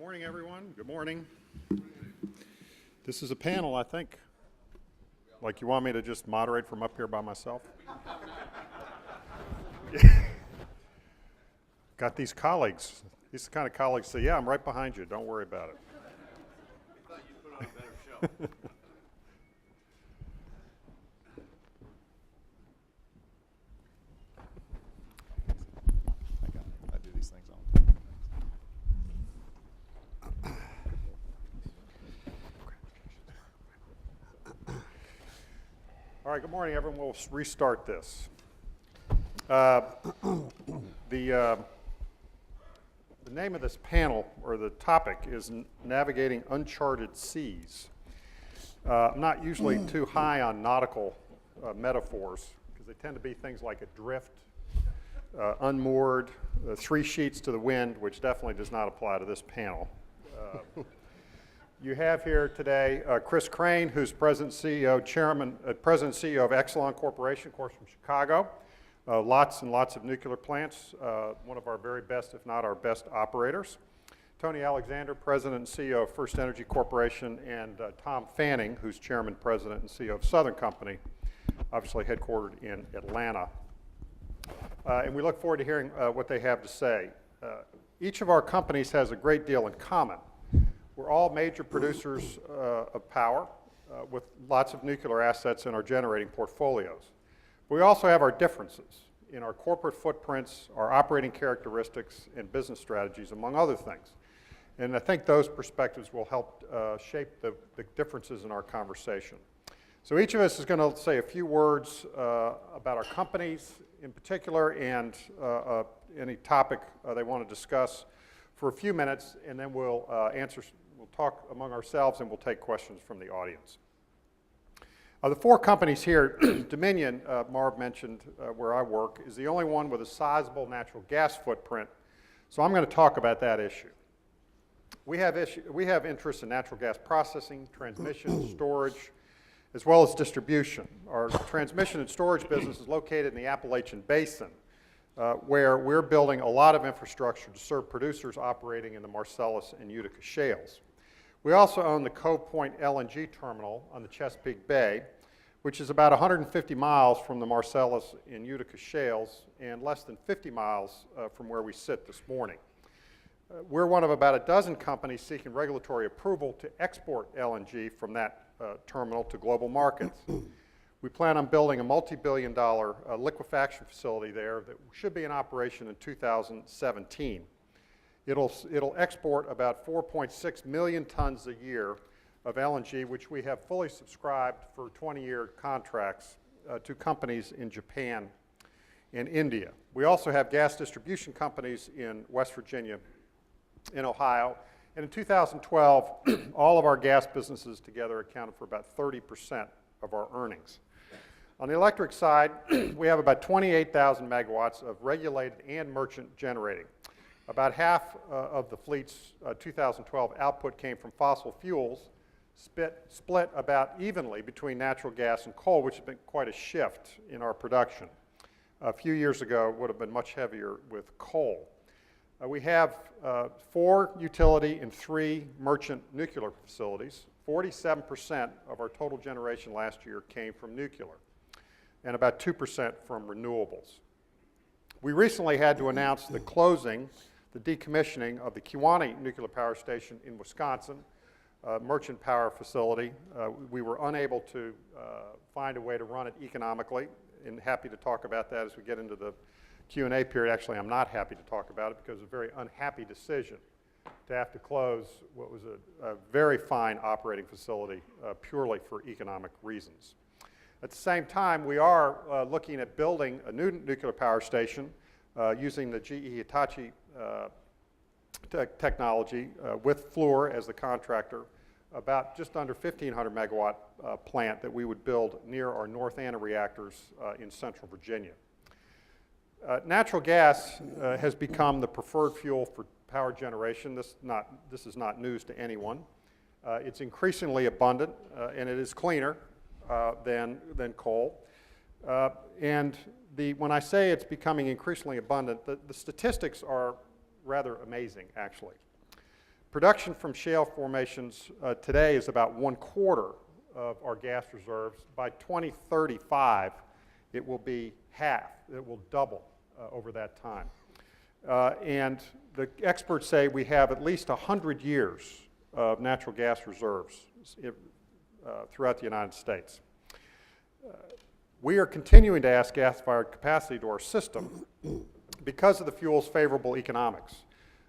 morning, everyone. Good morning. This is a panel, I think. Like, you want me to just moderate from up here by myself? Got these colleagues. These are the kind of colleagues say, yeah, I'm right behind you. Don't worry about it. We thought you'd put on a better show. I do these things on. All right, good morning, everyone. We'll restart this. The name of this panel, or the topic, is Navigating Uncharted Seas. I'm not usually too high on nautical metaphors, because they tend to be things like adrift, unmoored, three sheets to the wind, which definitely does not apply to this panel. You have here today Chris Crane, who's President and CEO of Exelon Corporation, of course, from Chicago. Lots and lots of nuclear plants, one of our very best, if not our best operators. Tony Alexander, President and CEO of FirstEnergy Corporation, and Tom Fanning, who's Chairman, President, and CEO of Southern Company, obviously headquartered in Atlanta. And we look forward to hearing what they have to say. Each of our companies has a great deal in common. We're all major producers of power with lots of nuclear assets in our generating portfolios. We also have our differences in our corporate footprints, our operating characteristics, and business strategies, among other things. And I think those perspectives will help shape the differences in our conversation. So each of us is going to say a few words about our companies in particular and any topic they want to discuss for a few minutes, and then we'll talk among ourselves and we'll take questions from the audience. The four companies here, Dominion, Marv mentioned where I work, is the only one with a sizable natural gas footprint, so I'm going to talk about that issue. We have interests in natural gas processing, transmission, storage, as well as distribution. Our transmission and storage business is located in the Appalachian Basin, where we're building a lot of infrastructure to serve producers operating in the Marcellus and Utica shales. We also own the Cove Point LNG terminal on the Chesapeake Bay, which is about 150 miles from the Marcellus and Utica shales and less than 50 miles from where we sit this morning. We're one of about a dozen companies seeking regulatory approval to export LNG from that terminal to global markets. We plan on building a multi-billion-dollar liquefaction facility there that should be in operation in 2017. It'll export about 4.6 million tons a year of LNG, which we have fully subscribed for 20-year contracts to companies in Japan and India. We also have gas distribution companies in West Virginia and Ohio. And in 2012, all of our gas businesses together accounted for about 30% of our earnings. On the electric side, we have about 28,000 megawatts of regulated and merchant generating. About half of the fleet's 2012 output came from fossil fuels, split about evenly between natural gas and coal, which has been quite a shift in our production. A few years ago, it would have been much heavier with coal. We have 4 utility and 3 merchant nuclear facilities. 47% of our total generation last year came from nuclear, and about 2% from renewables. We recently had to announce the decommissioning of the Kewanee Nuclear Power Station in Wisconsin, merchant power facility. We were unable to find a way to run it economically, and happy to talk about that as we get into the Q&A period. Actually, I'm not happy to talk about it because it's a very unhappy decision to have to close what was a very fine operating facility purely for economic reasons. At the same time, we are looking at building a new nuclear power station using the GE Hitachi technology with Fluor as the contractor, about just under 1,500 megawatt plant that we would build near our North Anna reactors in Central Virginia. Natural gas has become the preferred fuel for power generation. This is not news to anyone. It's increasingly abundant and it is cleaner than coal. And when I say it's becoming increasingly abundant, the statistics are rather amazing, actually. Production from shale formations today is about 1/4 of our gas reserves. By 2035, it will be half. It will double over that time. And the experts say we have at least 100 years of natural gas reserves throughout the United States. We are continuing to add gas-fired capacity to our system because of the fuel's favorable economics.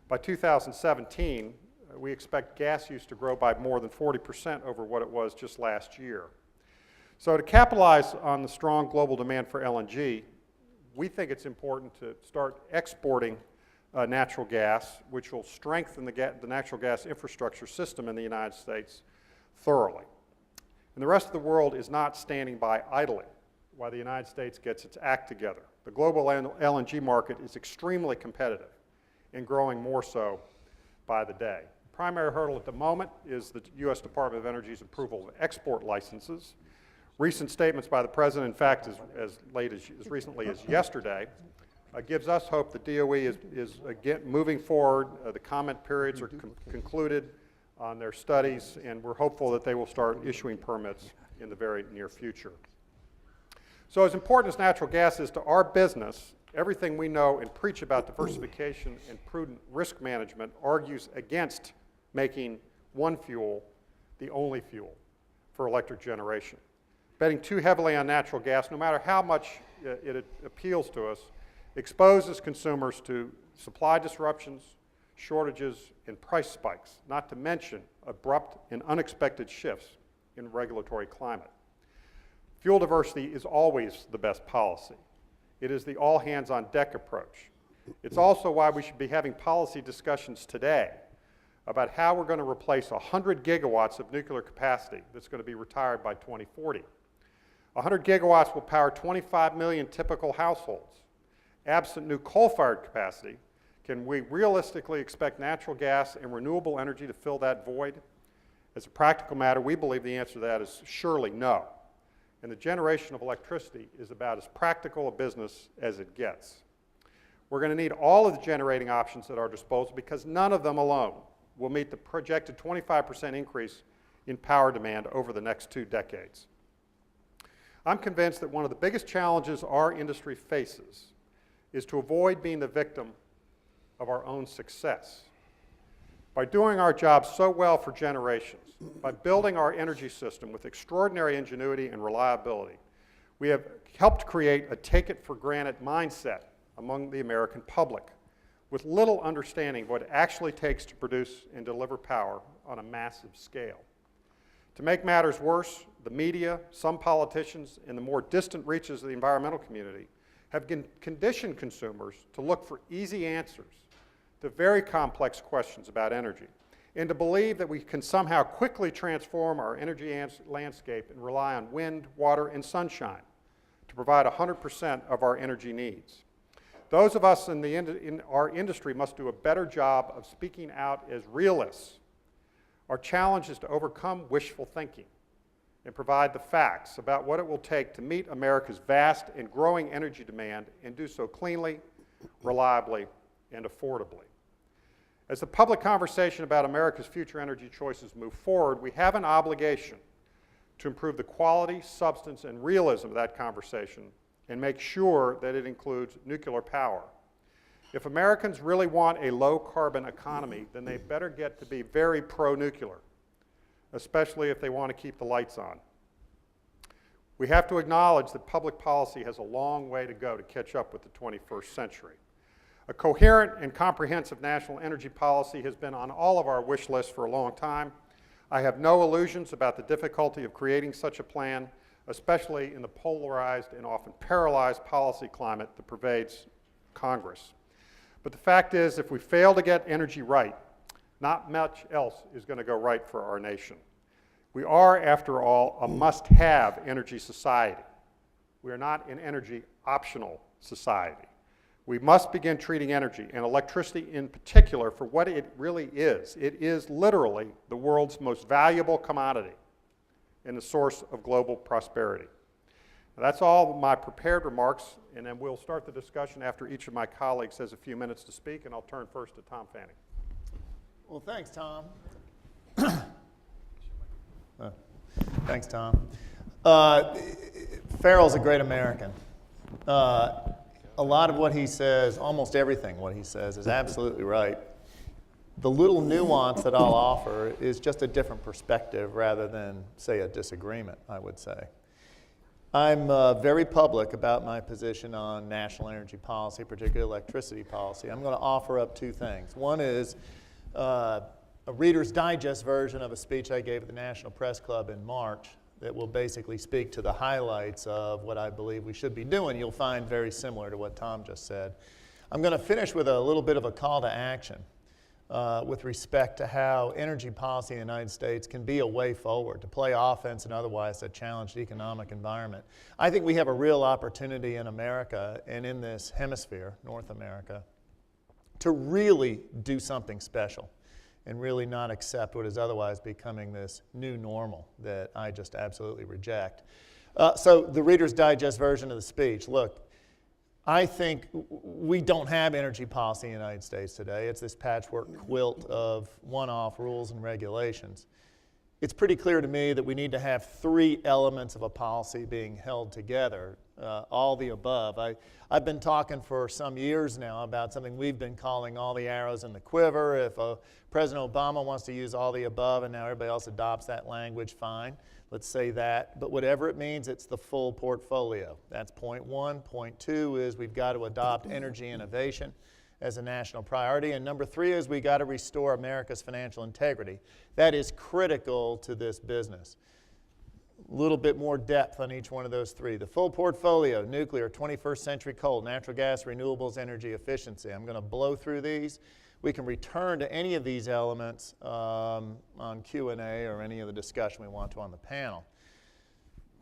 By 2017, we expect gas use to grow by more than 40% over what it was just last year. So to capitalize on the strong global demand for LNG, we think it's important to start exporting natural gas, which will strengthen the natural gas infrastructure system in the United States thoroughly. And the rest of the world is not standing by idly while the United States gets its act together. The global LNG market is extremely competitive and growing more so by the day. The primary hurdle at the moment is the U.S. Department of Energy's approval of export licenses. Recent statements by the President, in fact, as recently as yesterday, gives us hope the DOE is again moving forward. The comment periods are concluded on their studies, and we're hopeful that they will start issuing permits in the very near future. So as important as natural gas is to our business, everything we know and preach about diversification and prudent risk management argues against making one fuel the only fuel for electric generation. Betting too heavily on natural gas, no matter how much it appeals to us, exposes consumers to supply disruptions, shortages, and price spikes, not to mention abrupt and unexpected shifts in regulatory climate. Fuel diversity is always the best policy. It is the all-hands-on-deck approach. It's also why we should be having policy discussions today about how we're going to replace 100 gigawatts of nuclear capacity that's going to be retired by 2040. 100 gigawatts will power 25 million typical households. Absent new coal-fired capacity, can we realistically expect natural gas and renewable energy to fill that void? As a practical matter, we believe the answer to that is surely no. And the generation of electricity is about as practical a business as it gets. We're going to need all of the generating options at our disposal because none of them alone will meet the projected 25% increase in power demand over the next 2 decades. I'm convinced that one of the biggest challenges our industry faces is to avoid being the victim of our own success. By doing our job so well for generations, by building our energy system with extraordinary ingenuity and reliability, we have helped create a take-it-for-granted mindset among the American public, with little understanding of what it actually takes to produce and deliver power on a massive scale. To make matters worse, the media, some politicians, and the more distant reaches of the environmental community have conditioned consumers to look for easy answers to very complex questions about energy, and to believe that we can somehow quickly transform our energy landscape and rely on wind, water, and sunshine to provide 100% of our energy needs. Those of us in our industry must do a better job of speaking out as realists. Our challenge is to overcome wishful thinking and provide the facts about what it will take to meet America's vast and growing energy demand and do so cleanly, reliably, and affordably. As the public conversation about America's future energy choices move forward, we have an obligation to improve the quality, substance, and realism of that conversation and make sure that it includes nuclear power. If Americans really want a low-carbon economy, then they better get to be very pro-nuclear, especially if they want to keep the lights on. We have to acknowledge that public policy has a long way to go to catch up with the 21st century. A coherent and comprehensive national energy policy has been on all of our wish lists for a long time. I have no illusions about the difficulty of creating such a plan, especially in the polarized and often paralyzed policy climate that pervades Congress. But the fact is, if we fail to get energy right, not much else is going to go right for our nation. We are, after all, a must-have energy society. We are not an energy optional society. We must begin treating energy, and electricity in particular, for what it really is. It is literally the world's most valuable commodity and the source of global prosperity. Now, that's all my prepared remarks, and then we'll start the discussion after each of my colleagues has a few minutes to speak, and I'll turn first to Tom Fanning. Well, thanks, Tom. Thanks, Tom. Farrell's a great American. A lot of what he says, almost everything what he says, is absolutely right. The little nuance that I'll offer is just a different perspective rather than, say, a disagreement, I would say. I'm very public about my position on national energy policy, particularly electricity policy. I'm going to offer up two things. One is a Reader's Digest version of a speech I gave at the National Press Club in March that will basically speak to the highlights of what I believe we should be doing. You'll find very similar to what Tom just said. I'm going to finish with a little bit of a call to action with respect to how energy policy in the United States can be a way forward to play offense and otherwise a challenged economic environment. I think we have a real opportunity in America and in this hemisphere, North America, to really do something special and really not accept what is otherwise becoming this new normal that I just absolutely reject. So the Reader's Digest version of the speech, look, I think we don't have energy policy in the United States today. It's this patchwork quilt of one-off rules and regulations. It's pretty clear to me that we need to have three elements of a policy being held together, all the above. I've been talking for some years now about something we've been calling all the arrows in the quiver. If President Obama wants to use all the above and now everybody else adopts that language, fine. Let's say that. But whatever it means, it's the full portfolio. That's point one. Point two is we've got to adopt energy innovation as a national priority. And number three is we've got to restore America's financial integrity. That is critical to this business. A little bit more depth on each one of those three. The full portfolio: nuclear, 21st century coal, natural gas, renewables, energy efficiency. I'm going to blow through these. We can return to any of these elements on Q&A or any of the discussion we want to on the panel.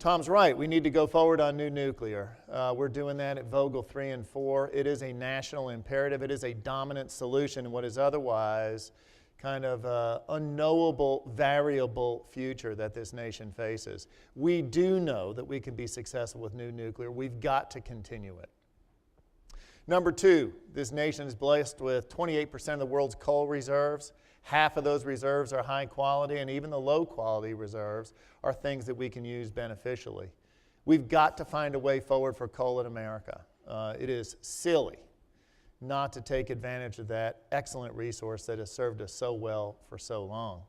Tom's right. We need to go forward on new nuclear. We're doing that at Vogtle 3 and 4. It is a national imperative. It is a dominant solution in what is otherwise kind of unknowable, variable future that this nation faces. We do know that we can be successful with new nuclear. We've got to continue it. Number two, this nation is blessed with 28% of the world's coal reserves. Half of those reserves are high quality, and even the low quality reserves are things that we can use beneficially. We've got to find a way forward for coal in America. It is silly not to take advantage of that excellent resource that has served us so well for so long.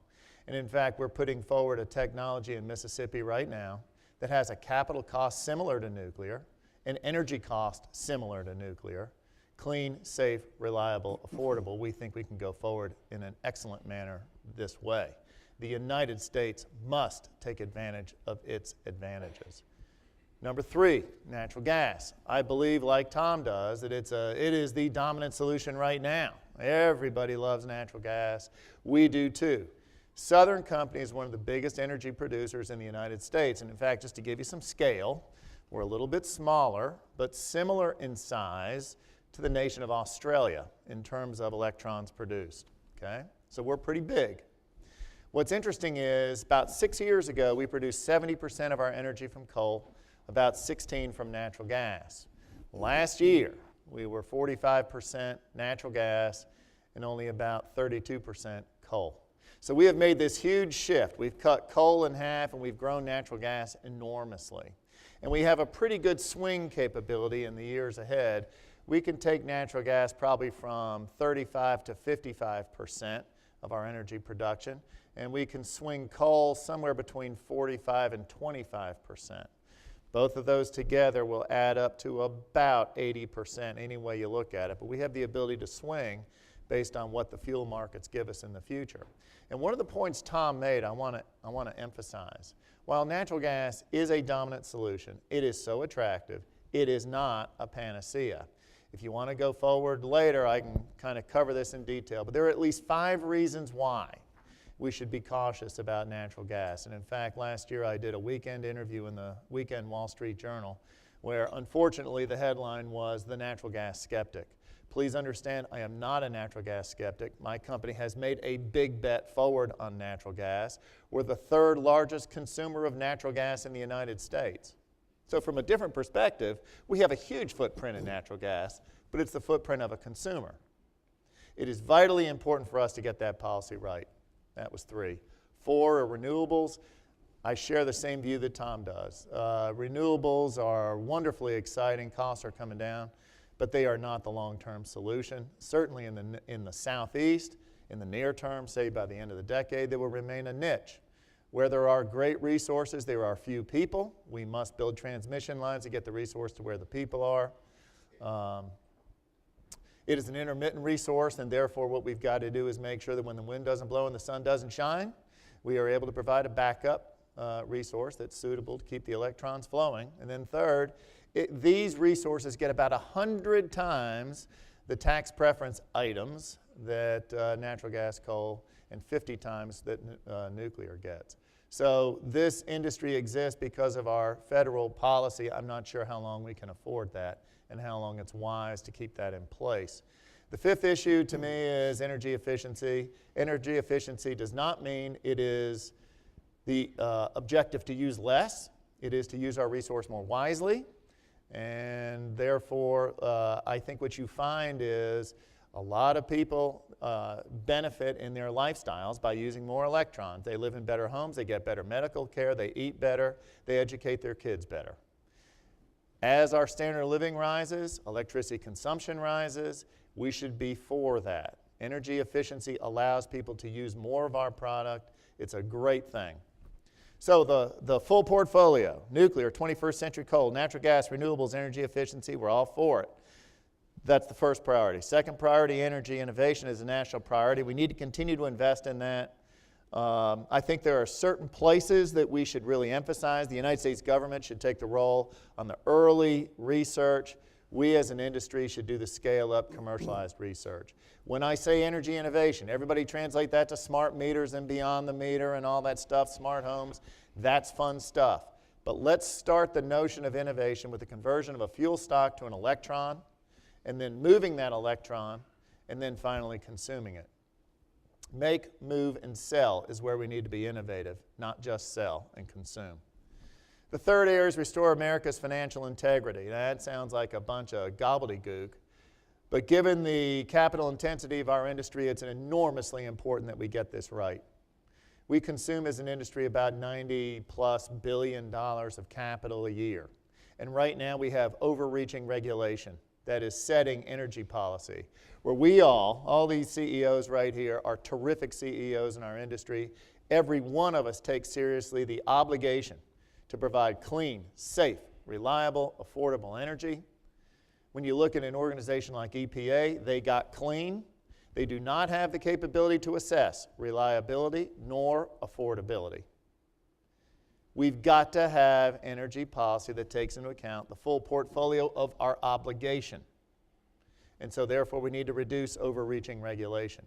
And in fact, we're putting forward a technology in Mississippi right now that has a capital cost similar to nuclear, an energy cost similar to nuclear, clean, safe, reliable, affordable. We think we can go forward in an excellent manner this way. The United States must take advantage of its advantages. Number three, natural gas. I believe, like Tom does, that it is the dominant solution right now. Everybody loves natural gas. We do too. Southern Company is one of the biggest energy producers in the United States. And in fact, just to give you some scale, we're a little bit smaller, but similar in size to the nation of Australia in terms of electrons produced. Okay? So we're pretty big. What's interesting is about 6 years ago, we produced 70% of our energy from coal, about 16% from natural gas. Last year, we were 45% natural gas and only about 32% coal. So we have made this huge shift. We've cut coal in half and we've grown natural gas enormously. And we have a pretty good swing capability in the years ahead. We can take natural gas probably from 35 to 55% of our energy production, and we can swing coal somewhere between 45 and 25%. Both of those together will add up to about 80% any way you look at it, but we have the ability to swing based on what the fuel markets give us in the future. And one of the points Tom made I want to emphasize. While natural gas is a dominant solution, it is so attractive, it is not a panacea. If you want to go forward later, I can kind of cover this in detail, but there are at least 5 reasons why we should be cautious about natural gas. And in fact, last year I did a weekend interview in the Weekend Wall Street Journal where unfortunately the headline was "The Natural Gas Skeptic." Please understand, I am not a natural gas skeptic. My company has made a big bet forward on natural gas. We're the 3rd largest consumer of natural gas in the United States. So from a different perspective, we have a huge footprint in natural gas, but it's the footprint of a consumer. It is vitally important for us to get that policy right. That was 3. 4 are renewables. I share the same view that Tom does. Renewables are wonderfully exciting. Costs are coming down, but they are not the long-term solution. Certainly in the Southeast, in the near term, say by the end of the decade, they will remain a niche. Where there are great resources, there are few people. We must build transmission lines to get the resource to where the people are. It is an intermittent resource, and therefore what we've got to do is make sure that when the wind doesn't blow and the sun doesn't shine, we are able to provide a backup resource that's suitable to keep the electrons flowing. And then third, these resources get about 100 times the tax preference items that natural gas, coal, and 50 times that nuclear gets. So this industry exists because of our federal policy. I'm not sure how long we can afford that and how long it's wise to keep that in place. The 5th issue to me is energy efficiency. Energy efficiency does not mean it is the objective to use less. It is to use our resource more wisely. And therefore, I think what you find is a lot of people benefit in their lifestyles by using more electrons. They live in better homes, they get better medical care, they eat better, they educate their kids better. As our standard of living rises, electricity consumption rises, we should be for that. Energy efficiency allows people to use more of our product. It's a great thing. So the full portfolio, nuclear, 21st century coal, natural gas, renewables, energy efficiency, we're all for it. That's the first priority. Second priority, energy innovation is a national priority. We need to continue to invest in that. I think there are certain places that we should really emphasize. The United States government should take the role on the early research. We as an industry should do the scale-up commercialized research. When I say energy innovation, everybody translate that to smart meters and beyond the meter and all that stuff, smart homes. That's fun stuff. But let's start the notion of innovation with the conversion of a fuel stock to an electron, and then moving that electron, and then finally consuming it. Make, move, and sell is where we need to be innovative, not just sell and consume. The third area is restore America's financial integrity. Now, that sounds like a bunch of gobbledygook, but given the capital intensity of our industry, it's enormously important that we get this right. We consume as an industry about $90+ billion of capital a year. And right now we have overreaching regulation that is setting energy policy, where we all these CEOs right here are terrific CEOs in our industry. Every one of us takes seriously the obligation to provide clean, safe, reliable, affordable energy. When you look at an organization like EPA, they got clean. They do not have the capability to assess reliability nor affordability. We've got to have energy policy that takes into account the full portfolio of our obligation. And so therefore we need to reduce overreaching regulation.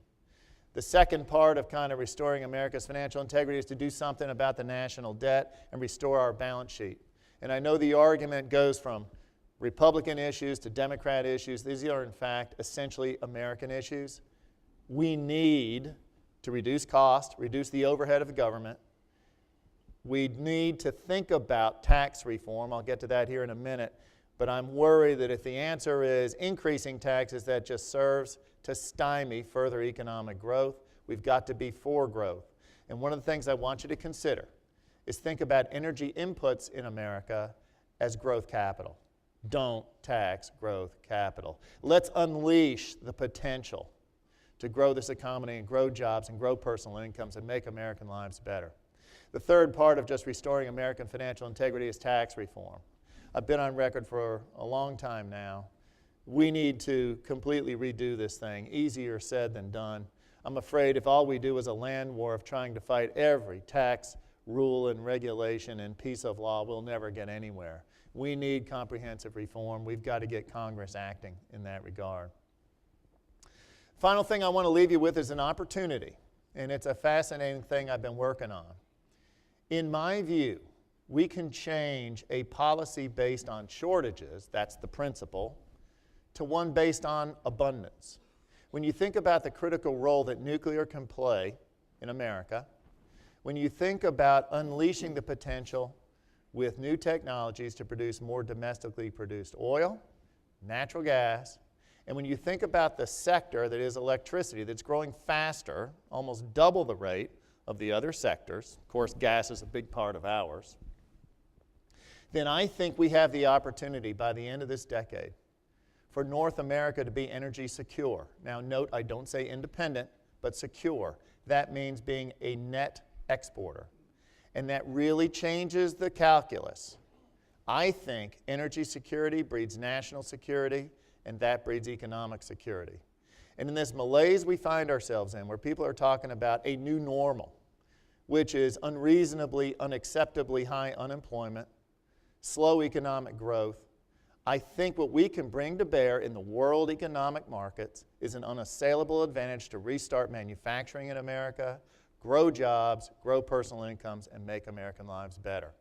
The second part of kind of restoring America's financial integrity is to do something about the national debt and restore our balance sheet. And I know the argument goes from Republican issues to Democrat issues. These are in fact essentially American issues. We need to reduce cost, reduce the overhead of the government. We need to think about tax reform. I'll get to that here in a minute. But I'm worried that if the answer is increasing taxes, that just serves to stymie further economic growth. We've got to be for growth. And one of the things I want you to consider is think about energy inputs in America as growth capital. Don't tax growth capital. Let's unleash the potential to grow this economy and grow jobs and grow personal incomes and make American lives better. The third part of just restoring American financial integrity is tax reform. I've been on record for a long time now. We need to completely redo this thing. Easier said than done. I'm afraid if all we do is a land war of trying to fight every tax rule and regulation and piece of law, we'll never get anywhere. We need comprehensive reform. We've got to get Congress acting in that regard. Final thing I want to leave you with is an opportunity, and it's a fascinating thing I've been working on. In my view, we can change a policy based on shortages, that's the principle, to one based on abundance. When you think about the critical role that nuclear can play in America, when you think about unleashing the potential with new technologies to produce more domestically produced oil, natural gas, And when you think about the sector that is electricity, that's growing faster, almost double the rate of the other sectors, of course gas is a big part of ours, then I think we have the opportunity by the end of this decade for North America to be energy secure. Now note, I don't say independent, but secure. That means being a net exporter. And that really changes the calculus. I think energy security breeds national security, and that breeds economic security. And in this malaise we find ourselves in, where people are talking about a new normal, which is unreasonably, unacceptably high unemployment, slow economic growth, I think what we can bring to bear in the world economic markets is an unassailable advantage to restart manufacturing in America, grow jobs, grow personal incomes, and make American lives better.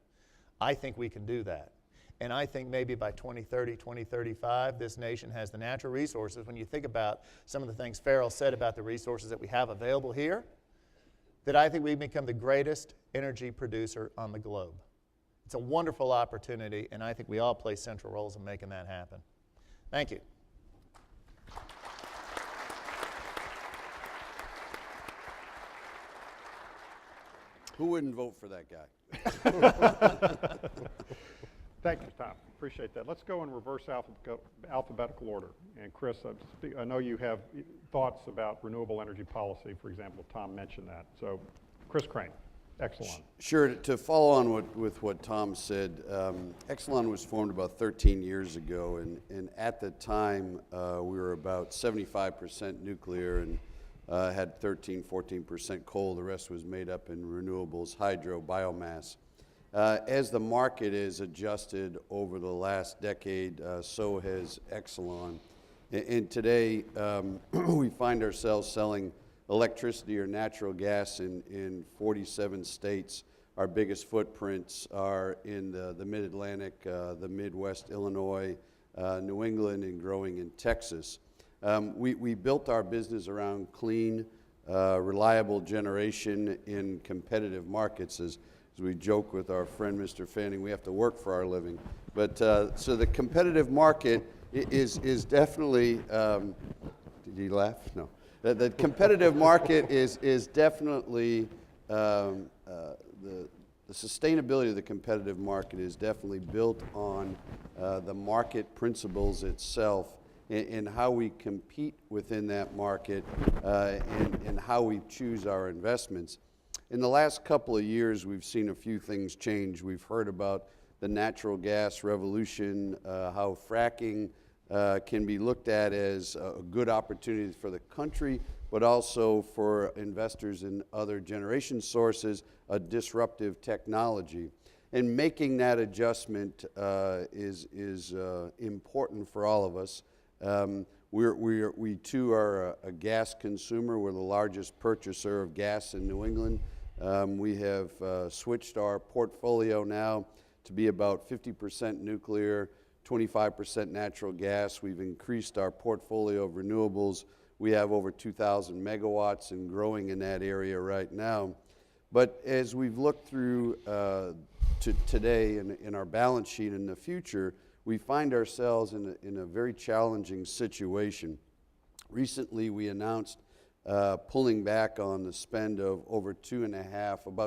I think we can do that. And I think maybe by 2030, 2035, this nation has the natural resources. When you think about some of the things Farrell said about the resources that we have available here, that I think we become the greatest energy producer on the globe. It's a wonderful opportunity, and I think we all play central roles in making that happen. Thank you. Who wouldn't vote for that guy? Thank you, Tom. Appreciate that. Let's go in reverse alphabetical order. And Chris, I know you have thoughts about renewable energy policy. For example, Tom mentioned that. So, Chris Crane, Exelon. Sure. To follow on with what Tom said, Exelon was formed about 13 years ago, and at the time we were about 75% nuclear and had 14% coal. The rest was made up in renewables, hydro, biomass. As the market is adjusted over the last decade, so has Exelon. And today, we find ourselves selling electricity or natural gas in 47 states. Our biggest footprints are in the Mid-Atlantic, the Midwest, Illinois, New England, and growing in Texas. We built our business around clean, reliable generation in competitive markets. As we joke with our friend Mr. Fanning, we have to work for our living. But so the competitive market is definitely, did you laugh? No. The competitive market is definitely, the sustainability of the competitive market is definitely built on the market principles itself and how we compete within that market and how we choose our investments. In the last couple of years, we've seen a few things change. We've heard about the natural gas revolution, how fracking can be looked at as a good opportunity for the country, but also for investors in other generation sources, a disruptive technology. And making that adjustment is important for all of us. We too are a gas consumer. We're the largest purchaser of gas in New England. We have switched our portfolio now to be about 50% nuclear, 25% natural gas. We've increased our portfolio of renewables. We have over 2,000 megawatts and growing in that area right now. But as we've looked through to today in our balance sheet in the future, we find ourselves in a very challenging situation. Recently, we announced pulling back on the spend of over about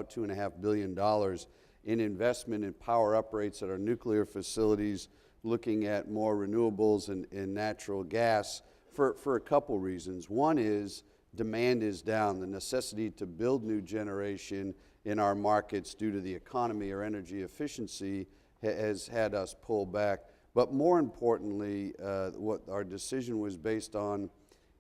$2.5 billion in investment in power uprates at our nuclear facilities, looking at more renewables and natural gas for a couple reasons. One is demand is down. The necessity to build new generation in our markets due to the economy or energy efficiency has had us pull back. But more importantly, what our decision was based on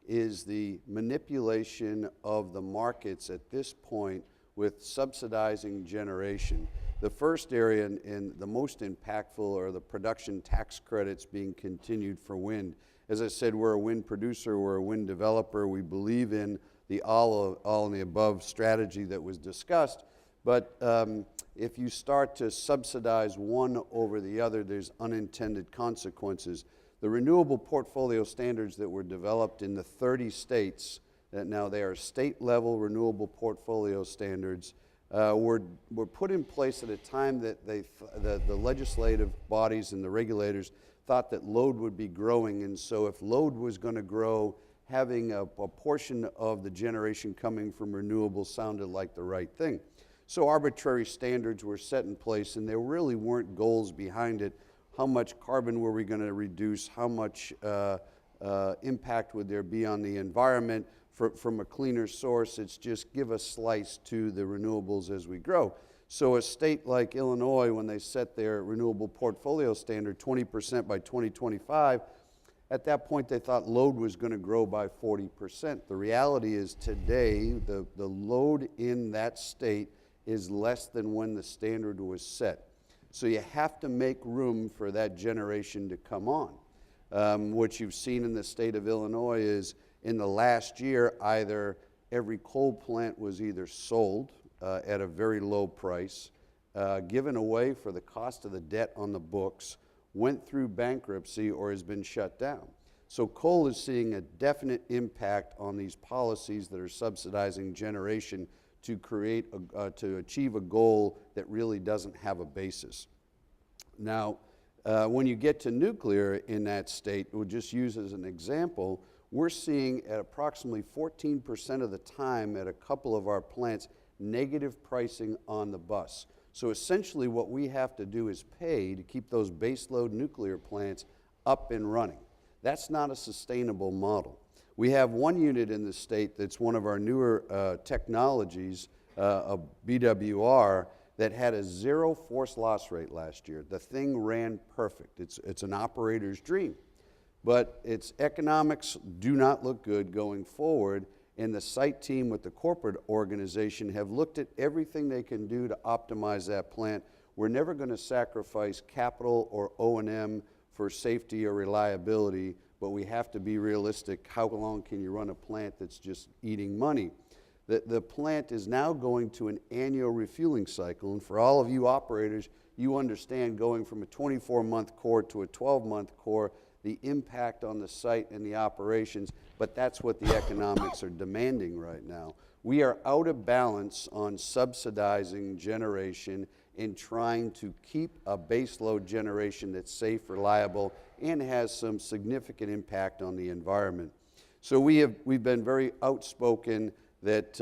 is the manipulation of the markets at this point with subsidizing generation. The first area and the most impactful are the production tax credits being continued for wind. As I said, we're a wind producer, we're a wind developer. We believe in the all in the above strategy that was discussed. But if you start to subsidize one over the other, there's unintended consequences. The renewable portfolio standards that were developed in the 30 states, that now they are state-level renewable portfolio standards, were put in place at a time that the legislative bodies and the regulators thought that load would be growing, and so if load was going to grow, having a portion of the generation coming from renewables sounded like the right thing. So arbitrary standards were set in place, and there really weren't goals behind it. How much carbon were we going to reduce? How much impact would there be on the environment from a cleaner source? It's just give a slice to the renewables as we grow. So a state like Illinois, when they set their renewable portfolio standard 20% by 2025, at that point they thought load was going to grow by 40%. The reality is today the load in that state is less than when the standard was set. So you have to make room for that generation to come on. What you've seen in the state of Illinois is in the last year, either every coal plant was either sold at a very low price, given away for the cost of the debt on the books, went through bankruptcy, or has been shut down. So coal is seeing a definite impact on these policies that are subsidizing generation to create, to achieve a goal that really doesn't have a basis. Now, when you get to nuclear in that state, we'll just use as an example, we're seeing at approximately 14% of the time at a couple of our plants, negative pricing on the bus. So essentially what we have to do is pay to keep those baseload nuclear plants up and running. That's not a sustainable model. We have one unit in the state that's one of our newer technologies, a BWR, that had a 0 force loss rate last year. The thing ran perfect. It's an operator's dream. But its economics do not look good going forward, and the site team with the corporate organization have looked at everything they can do to optimize that plant. We're never going to sacrifice capital or O&M for safety or reliability, but we have to be realistic. How long can you run a plant that's just eating money? The plant is now going to an annual refueling cycle, and for all of you operators, you understand going from a 24-month core to a 12-month core, the impact on the site and the operations, but that's what the economics are demanding right now. We are out of balance on subsidizing generation and trying to keep a baseload generation that's safe, reliable, and has some significant impact on the environment. So we've been very outspoken that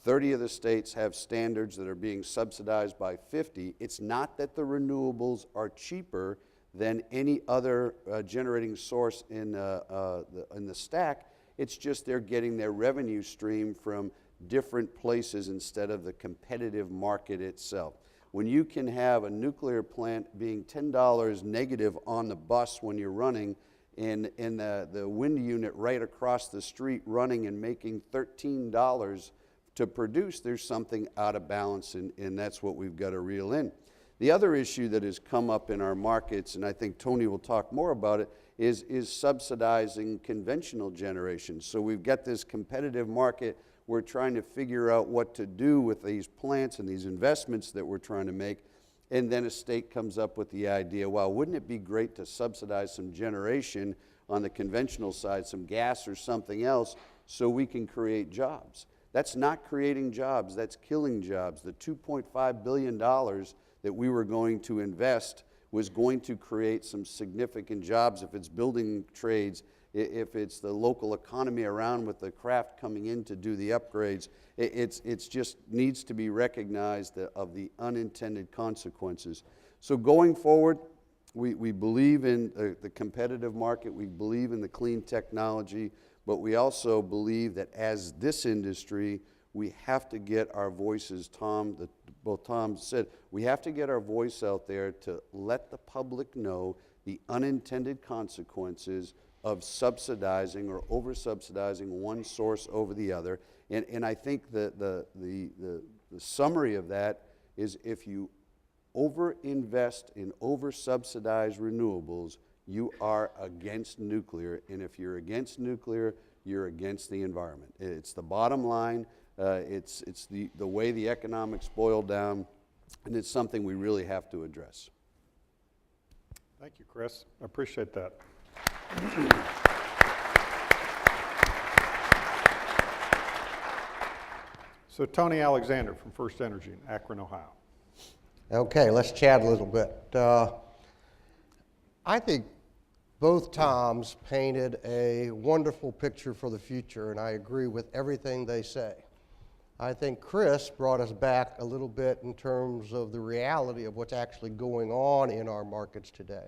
30 of the states have standards that are being subsidized by 50. It's not that the renewables are cheaper than any other generating source in the stack. It's just they're getting their revenue stream from different places instead of the competitive market itself. When you can have a nuclear plant being $10 negative on the bus when you're running, and the wind unit right across the street running and making $13 to produce, there's something out of balance, and that's what we've got to reel in. The other issue that has come up in our markets, and I think Tony will talk more about it, is subsidizing conventional generation. So we've got this competitive market. We're trying to figure out what to do with these plants and these investments that we're trying to make. And then a state comes up with the idea, well, wouldn't it be great to subsidize some generation on the conventional side, some gas or something else, so we can create jobs? That's not creating jobs, that's killing jobs. The $2.5 billion that we were going to invest was going to create some significant jobs if it's building trades, if it's the local economy around with the craft coming in to do the upgrades. It's just needs to be recognized of the unintended consequences. So going forward, we believe in the competitive market, we believe in the clean technology, but we also believe that as this industry, we have to get our voices, both Tom said, we have to get our voice out there to let the public know the unintended consequences of subsidizing or over-subsidizing one source over the other. And I think the summary of that is if you over-invest in over-subsidized renewables, you are against nuclear. And if you're against nuclear, you're against the environment. It's the bottom line. It's the way the economics boil down, and it's something we really have to address. Thank you, Chris. I appreciate that. So Tony Alexander from FirstEnergy in Akron, Ohio. Okay, let's chat a little bit. I think both Toms painted a wonderful picture for the future, and I agree with everything they say. I think Chris brought us back a little bit in terms of the reality of what's actually going on in our markets today.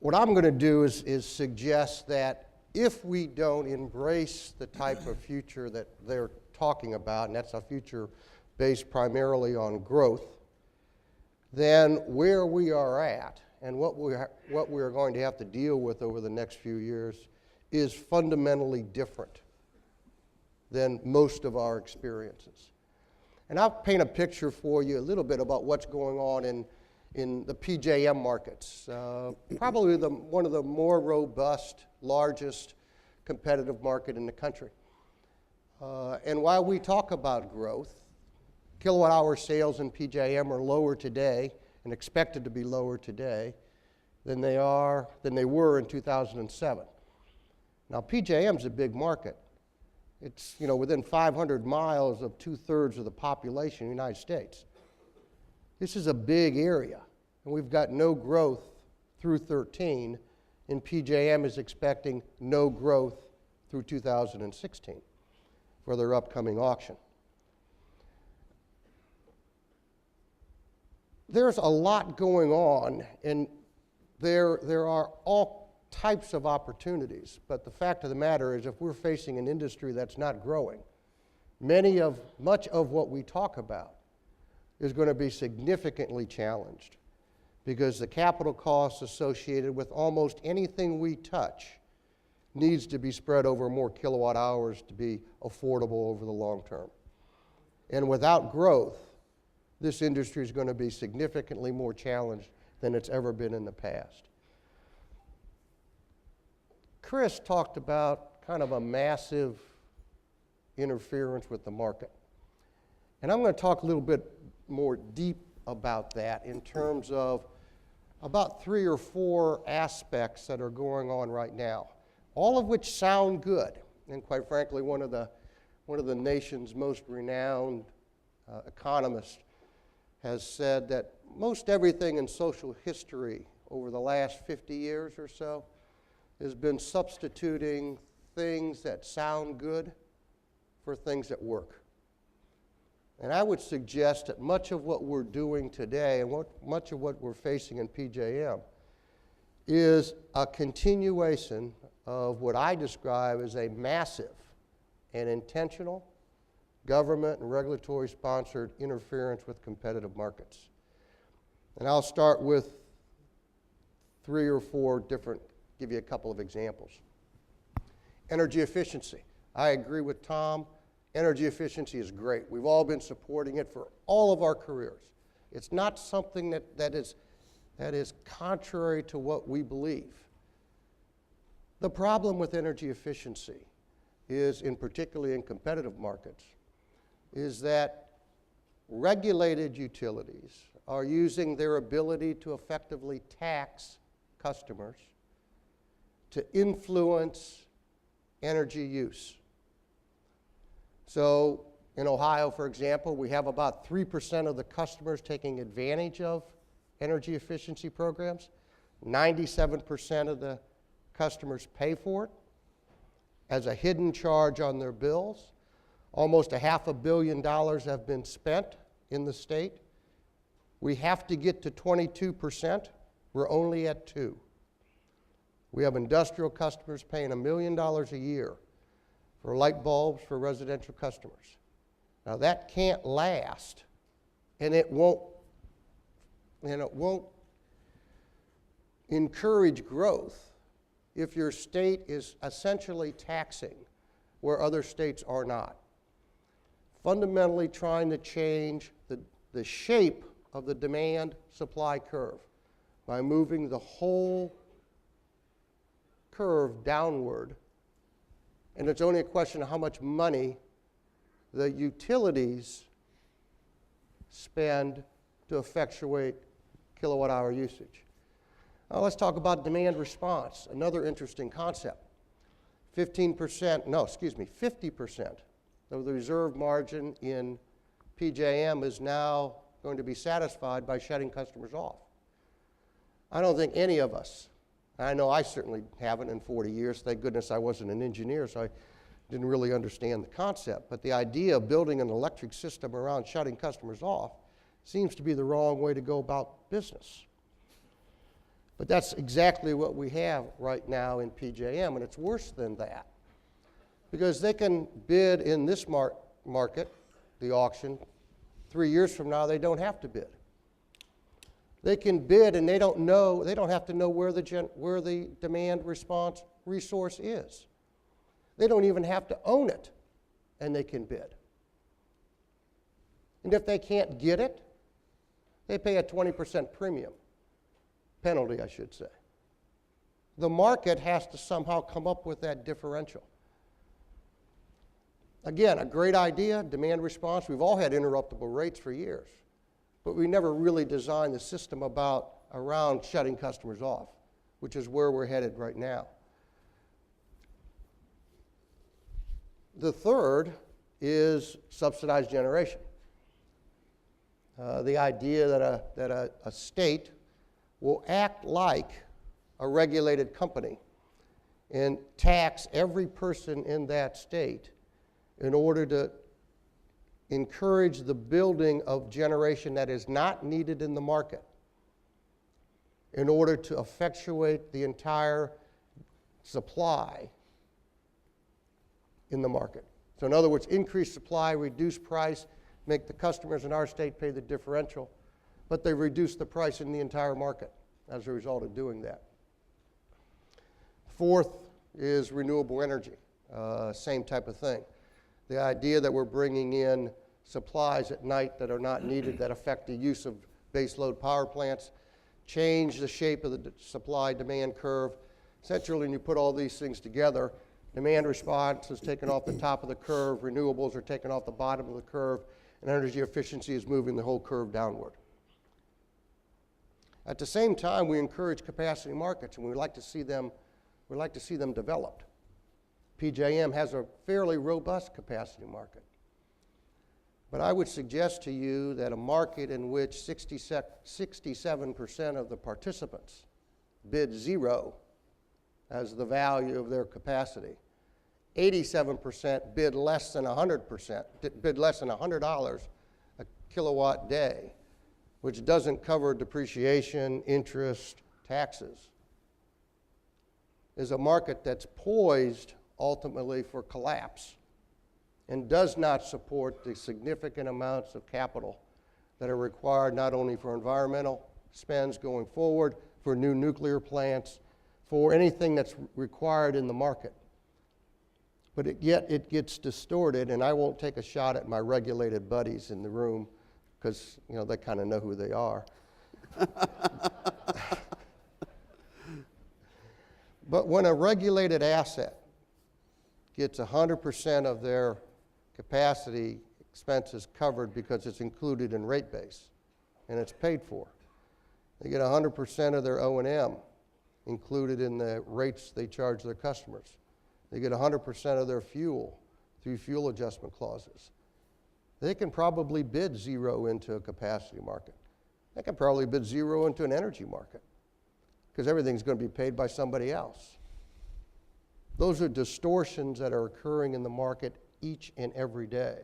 What I'm going to do is suggest that if we don't embrace the type of future that they're talking about, and that's a future based primarily on growth, then where we are at and what we are going to have to deal with over the next few years is fundamentally different than most of our experiences. And I'll paint a picture for you a little bit about what's going on in the PJM markets. Probably one of the more robust, largest competitive market in the country. And while we talk about growth, kilowatt hour sales in PJM are lower today and expected to be lower today than they were in 2007. Now PJM's a big market. It's within 500 miles of 2/3 of the population of the United States. This is a big area, and we've got no growth through 2013, and PJM is expecting no growth through 2016 for their upcoming auction. There's a lot going on, and there are all types of opportunities, but the fact of the matter is if we're facing an industry that's not growing, much of what we talk about is going to be significantly challenged because the capital costs associated with almost anything we touch needs to be spread over more kilowatt hours to be affordable over the long term. And without growth, this industry is going to be significantly more challenged than it's ever been in the past. Chris talked about kind of a massive interference with the market. And I'm going to talk a little bit more deep about that in terms of about 3 or 4 aspects that are going on right now, all of which sound good. And quite frankly, one of the nation's most renowned economists has said that most everything in social history over the last 50 years or so has been substituting things that sound good for things that work. And I would suggest that much of what we're doing today and much of what we're facing in PJM is a continuation of what I describe as a massive and intentional government and regulatory sponsored interference with competitive markets. And I'll start with 3 or 4 different, give you a couple of examples. Energy efficiency. I agree with Tom. Energy efficiency is great. We've all been supporting it for all of our careers. It's not something that is contrary to what we believe. The problem with energy efficiency is, particularly in competitive markets, is that regulated utilities are using their ability to effectively tax customers to influence energy use. So in Ohio, for example, we have about 3% of the customers taking advantage of energy efficiency programs. 97% of the customers pay for it as a hidden charge on their bills. Almost $500 million have been spent in the state. We have to get to 22%. We're only at 2%. We have industrial customers paying $1 million a year for light bulbs for residential customers. Now that can't last, and it won't encourage growth if your state is essentially taxing where other states are not. Fundamentally trying to change the shape of the demand-supply curve by moving the whole curve downward, and it's only a question of how much money the utilities spend to effectuate kilowatt-hour usage. Now let's talk about demand response, another interesting concept. 50% of the reserve margin in PJM is now going to be satisfied by shutting customers off. I don't think any of us, I know I certainly haven't in 40 years. Thank goodness I wasn't an engineer, so I didn't really understand the concept. But the idea of building an electric system around shutting customers off seems to be the wrong way to go about business. But that's exactly what we have right now in PJM, and it's worse than that. Because they can bid in this market, the auction, 3 years from now they don't have to bid. They can bid and they don't have to know where the demand response resource is. They don't even have to own it, and they can bid. And if they can't get it, they pay a 20% premium, penalty I should say. The market has to somehow come up with that differential. Again, a great idea, demand response. We've all had interruptible rates for years, but we never really designed the system around shutting customers off, which is where we're headed right now. The third is subsidized generation. The idea that a state will act like a regulated company and tax every person in that state in order to encourage the building of generation that is not needed in the market in order to effectuate the entire supply in the market. So in other words, increase supply, reduce price, make the customers in our state pay the differential, but they reduce the price in the entire market as a result of doing that. Fourth is renewable energy, same type of thing. The idea that we're bringing in supplies at night that are not needed, that affect the use of baseload power plants, change the shape of the supply-demand curve. Essentially, when you put all these things together, demand response is taken off the top of the curve, renewables are taken off the bottom of the curve, and energy efficiency is moving the whole curve downward. At the same time, we encourage capacity markets, and we'd like to see them developed. PJM has a fairly robust capacity market. But I would suggest to you that a market in which 67% of the participants bid zero as the value of their capacity, 87% bid less than $100 a kilowatt day, which doesn't cover depreciation, interest, taxes, is a market that's poised ultimately for collapse and does not support the significant amounts of capital that are required not only for environmental spends going forward, for new nuclear plants, for anything that's required in the market. But yet it gets distorted, and I won't take a shot at my regulated buddies in the room because they kind of know who they are. But when a regulated asset gets 100% of their capacity expenses covered because it's included in rate base and it's paid for, they get 100% of their O&M included in the rates they charge their customers. They get 100% of their fuel through fuel adjustment clauses. They can probably bid zero into a capacity market. They can probably bid zero into an energy market because everything's going to be paid by somebody else. Those are distortions that are occurring in the market each and every day.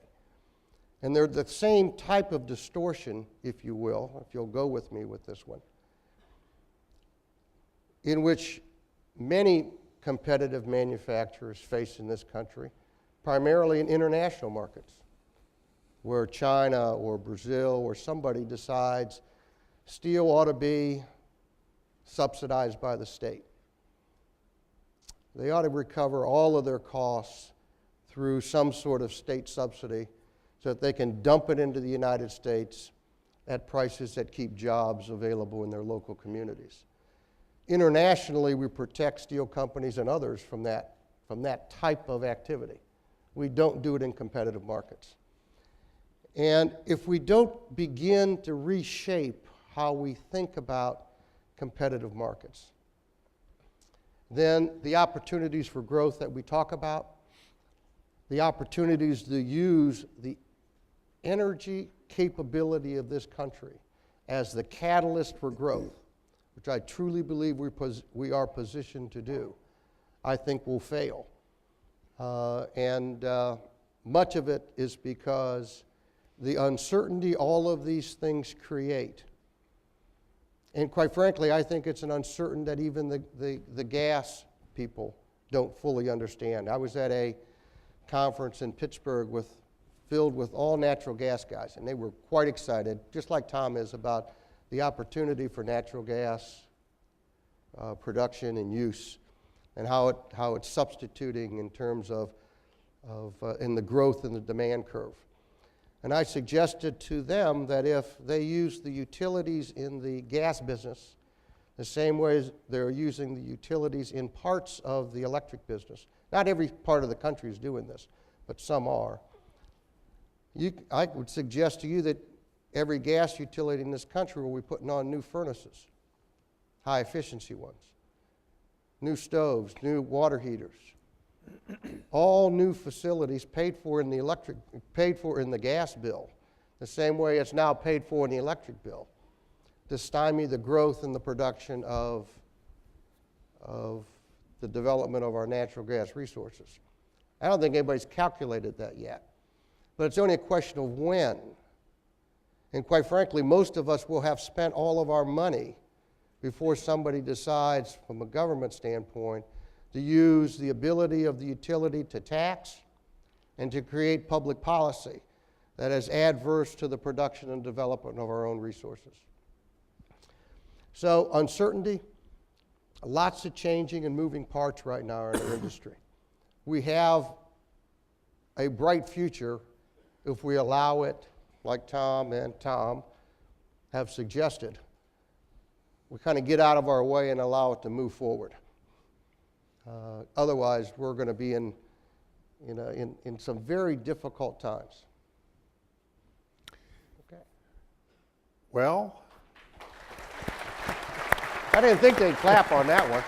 And they're the same type of distortion, if you will, if you'll go with me with this one, in which many competitive manufacturers face in this country, primarily in international markets, where China or Brazil or somebody decides steel ought to be subsidized by the state. They ought to recover all of their costs through some sort of state subsidy so that they can dump it into the United States at prices that keep jobs available in their local communities. Internationally, we protect steel companies and others from that type of activity. We don't do it in competitive markets. And if we don't begin to reshape how we think about competitive markets, then the opportunities for growth that we talk about, the opportunities to use the energy capability of this country as the catalyst for growth which I truly believe we are positioned to do, I think will fail. Much of it is because the uncertainty all of these things create. And quite frankly, I think it's an uncertainty that even the gas people don't fully understand. I was at a conference in Pittsburgh filled with all natural gas guys, and they were quite excited, just like Tom is, about the opportunity for natural gas production and use, and how it's substituting in terms of in the growth in the demand curve. And I suggested to them that if they use the utilities in the gas business the same way as they're using the utilities in parts of the electric business, not every part of the country is doing this, but some are, I would suggest to you that every gas utility in this country will be putting on new furnaces, high efficiency ones, new stoves, new water heaters, all new facilities paid for in the gas bill, the same way it's now paid for in the electric bill, to stymie the growth and the production of the development of our natural gas resources. I don't think anybody's calculated that yet, but it's only a question of when. And quite frankly, most of us will have spent all of our money before somebody decides, from a government standpoint, to use the ability of the utility to tax and to create public policy that is adverse to the production and development of our own resources. So uncertainty, lots of changing and moving parts right now in our industry. We have a bright future if we allow it, like Tom and Tom have suggested. We kind of get out of our way and allow it to move forward. Otherwise, we're going to be in some very difficult times. Okay. Well, I didn't think they'd clap on that one.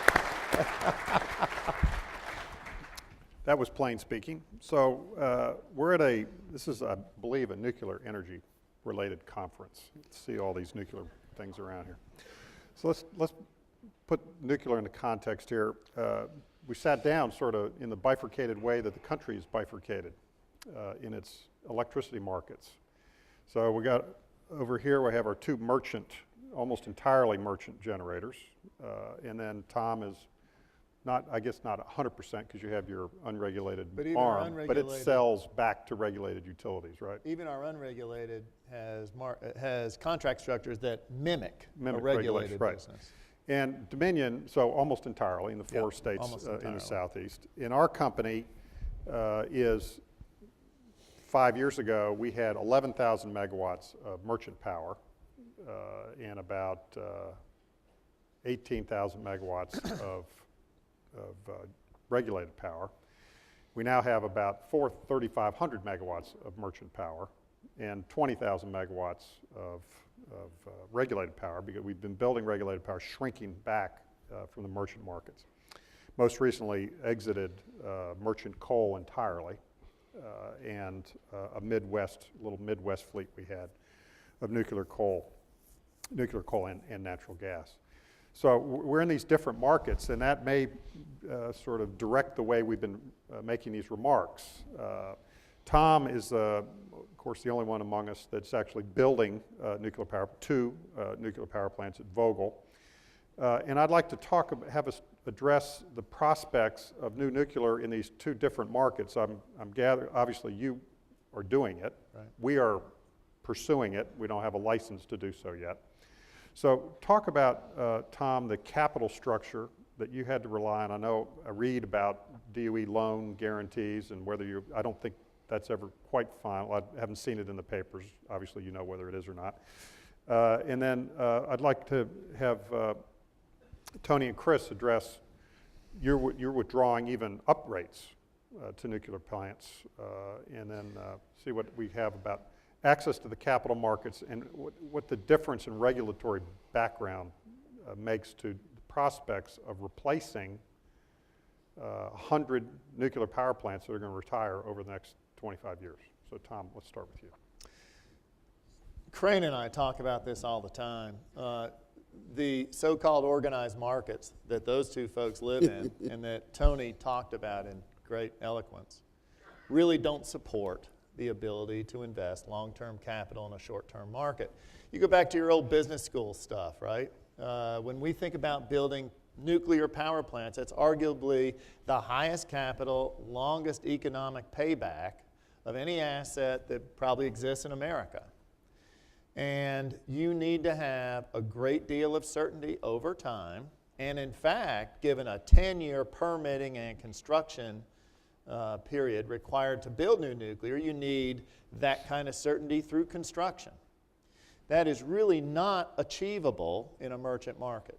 that was plain speaking. So we're at this is, I believe, a nuclear energy related conference. See all these nuclear things around here. So let's put nuclear into context here. We sat down sort of in the bifurcated way that the country is bifurcated in its electricity markets. So we got over here, we have our two almost entirely merchant generators. And then Tom is I guess not 100% because you have your unregulated arm, but it sells back to regulated utilities, right? Even our unregulated has contract structures that mimic a regulated business. Right. And Dominion, so almost entirely in the four states in the Southeast. In our company is 5 years ago, we had 11,000 megawatts of merchant power and about 18,000 megawatts of regulated power. We now have about 3,500 megawatts of merchant power and 20,000 megawatts of regulated power, because we've been building regulated power, shrinking back from the merchant markets. Most recently exited merchant coal entirely and a little Midwest fleet we had of nuclear coal and natural gas. So we're in these different markets, and that may sort of direct the way we've been making these remarks. Tom is, of course, the only one among us that's actually building two nuclear power plants at Vogtle. And I'd like to have us address the prospects of new nuclear in these two different markets. I'm gathering, obviously you are doing it. Right. We are pursuing it. We don't have a license to do so yet. So talk about, Tom, the capital structure that you had to rely on. I read about DOE loan guarantees and whether I don't think that's ever quite final. I haven't seen it in the papers. Obviously you know whether it is or not. And then I'd like to have Tony and Chris address you're withdrawing even up rates to nuclear plants, and then see what we have about access to the capital markets and what the difference in regulatory background makes to the prospects of replacing 100 nuclear power plants that are going to retire over the next 25 years. So Tom, let's start with you. Crane and I talk about this all the time. the so-called organized markets that those two folks live in and that Tony talked about in great eloquence really don't support the ability to invest long-term capital in a short-term market. You go back to your old business school stuff, right? When we think about building nuclear power plants, that's arguably the highest capital, longest economic payback of any asset that probably exists in America. And you need to have a great deal of certainty over time. And in fact, given a 10-year permitting and construction period required to build new nuclear, you need that kind of certainty through construction. That is really not achievable in a merchant market.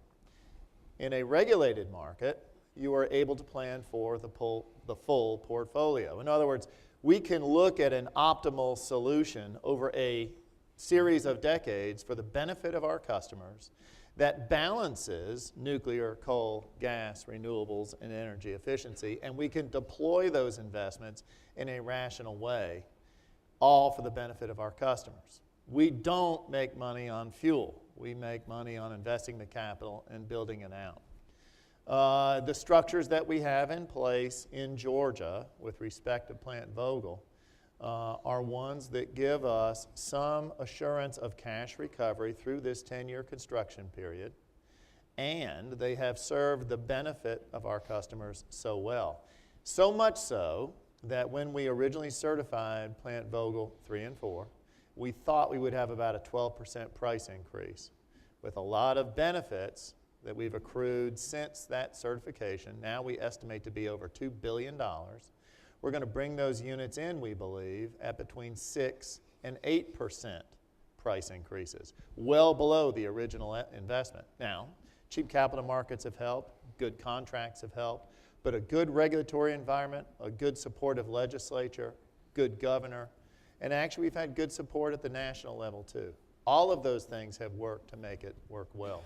In a regulated market, you are able to plan for the full portfolio. In other words, we can look at an optimal solution over a series of decades for the benefit of our customers that balances nuclear, coal, gas, renewables, and energy efficiency, and we can deploy those investments in a rational way, all for the benefit of our customers. We don't make money on fuel. We make money on investing the capital and building it out. The structures that we have in place in Georgia with respect to Plant Vogtle are ones that give us some assurance of cash recovery through this 10-year construction period, and they have served the benefit of our customers so well. So much so that when we originally certified Plant Vogtle 3 and 4, we thought we would have about a 12% price increase. With a lot of benefits that we've accrued since that certification, now we estimate to be over $2 billion. We're going to bring those units in, we believe, at between 6 and 8% price increases, well below the original investment. Now, cheap capital markets have helped, good contracts have helped, but a good regulatory environment, a good supportive legislature, good governor, and actually we've had good support at the national level too. All of those things have worked to make it work well.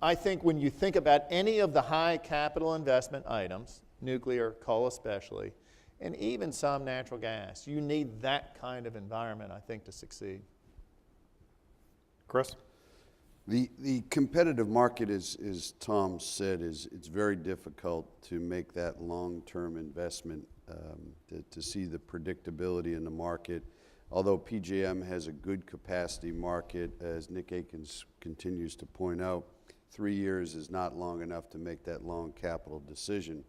I think when you think about any of the high capital investment items, nuclear, coal especially, and even some natural gas, you need that kind of environment, I think, to succeed. Chris? The competitive market, as Tom said, it's very difficult to make that long-term investment, to see the predictability in the market. Although PJM has a good capacity market, as Nick Akins continues to point out, 3 years is not long enough to make that long capital decision.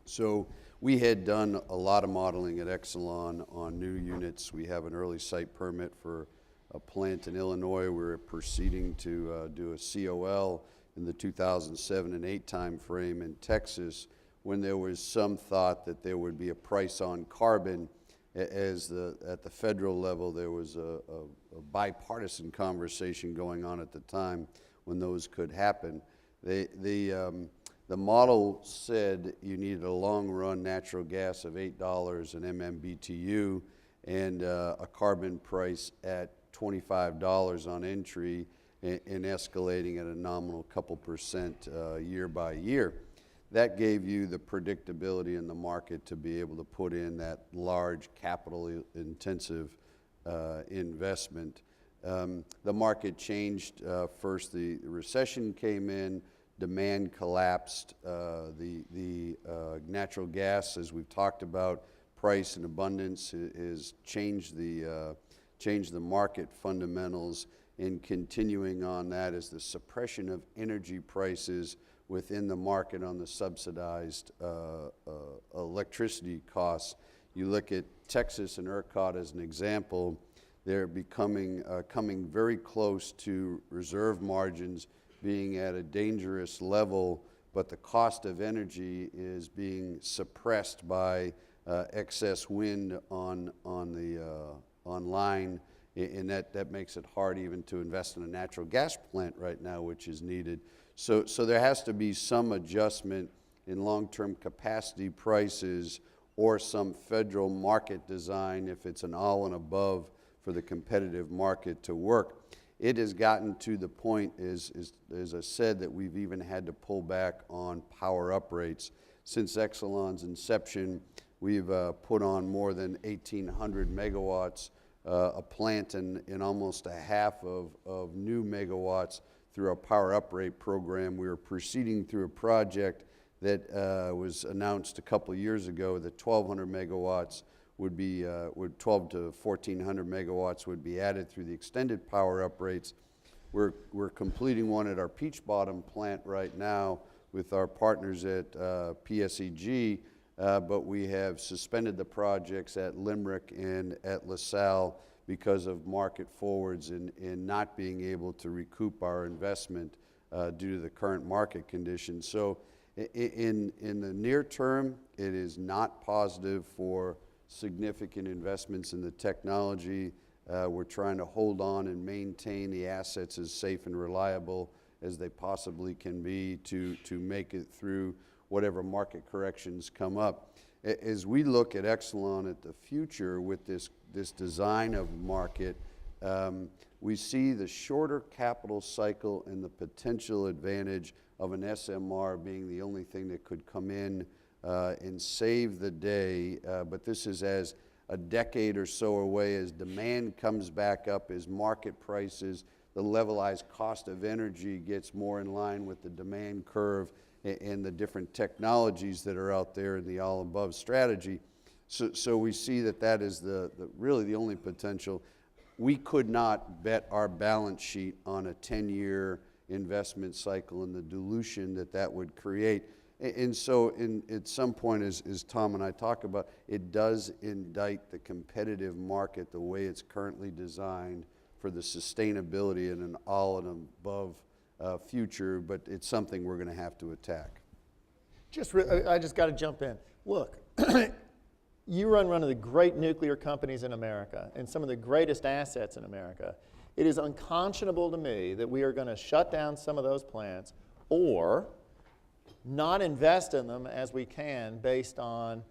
So we had done a lot of modeling at Exelon on new units. We have an early site permit for a plant in Illinois. We're proceeding to do a COL in the 2007 and 8 time frame in Texas, when there was some thought that there would be a price on carbon. At the federal level, there was a bipartisan conversation going on at the time when those could happen. The model said you needed a long-run natural gas of $8 an MMBTU and a carbon price at $25 on entry and escalating at a nominal couple percent year by year. That gave you the predictability in the market to be able to put in that large capital-intensive investment. The market changed. First, the recession came in, demand collapsed. The natural gas, as we've talked about, price and abundance has changed the market fundamentals. And continuing on that is the suppression of energy prices within the market on the subsidized electricity costs. You look at Texas and ERCOT as an example, they're coming very close to reserve margins being at a dangerous level, but the cost of energy is being suppressed by excess wind on line, and that makes it hard even to invest in a natural gas plant right now, which is needed. So there has to be some adjustment in long-term capacity prices or some federal market design if it's an all and above for the competitive market to work. It has gotten to the point, as I said, that we've even had to pull back on power up rates. Since Exelon's inception, we've put on more than 1,800 megawatts, a plant in almost a half of new megawatts through our Power Uprate program. We were proceeding through a project that was announced a couple of years ago that 1,200 megawatts would be, 12 to 1,400 megawatts would be added through the extended power uprates. We're completing one at our Peach Bottom plant right now with our partners at PSEG, but we have suspended the projects at Limerick and at LaSalle because of market forwards and not being able to recoup our investment due to the current market conditions. So in the near term, it is not positive for significant investments in the technology. We're trying to hold on and maintain the assets as safe and reliable as they possibly can be to make it through whatever market corrections come up. As we look at Exelon at the future with this design of market, we see the shorter capital cycle and the potential advantage of an SMR being the only thing that could come in and save the day, but this is as a decade or so away as demand comes back up, as market prices, the levelized cost of energy gets more in line with the demand curve and the different technologies that are out there in the all-above strategy. So we see that is really the only potential. We could not bet our balance sheet on a 10-year investment cycle and the dilution that would create. And so at some point, as Tom and I talk about, it does indict the competitive market the way it's currently designed for the sustainability in an all and above future, but it's something we're going to have to attack. I just got to jump in. Look, you run one of the great nuclear companies in America and some of the greatest assets in America. It is unconscionable to me that we are going to shut down some of those plants or not invest in them as we can based on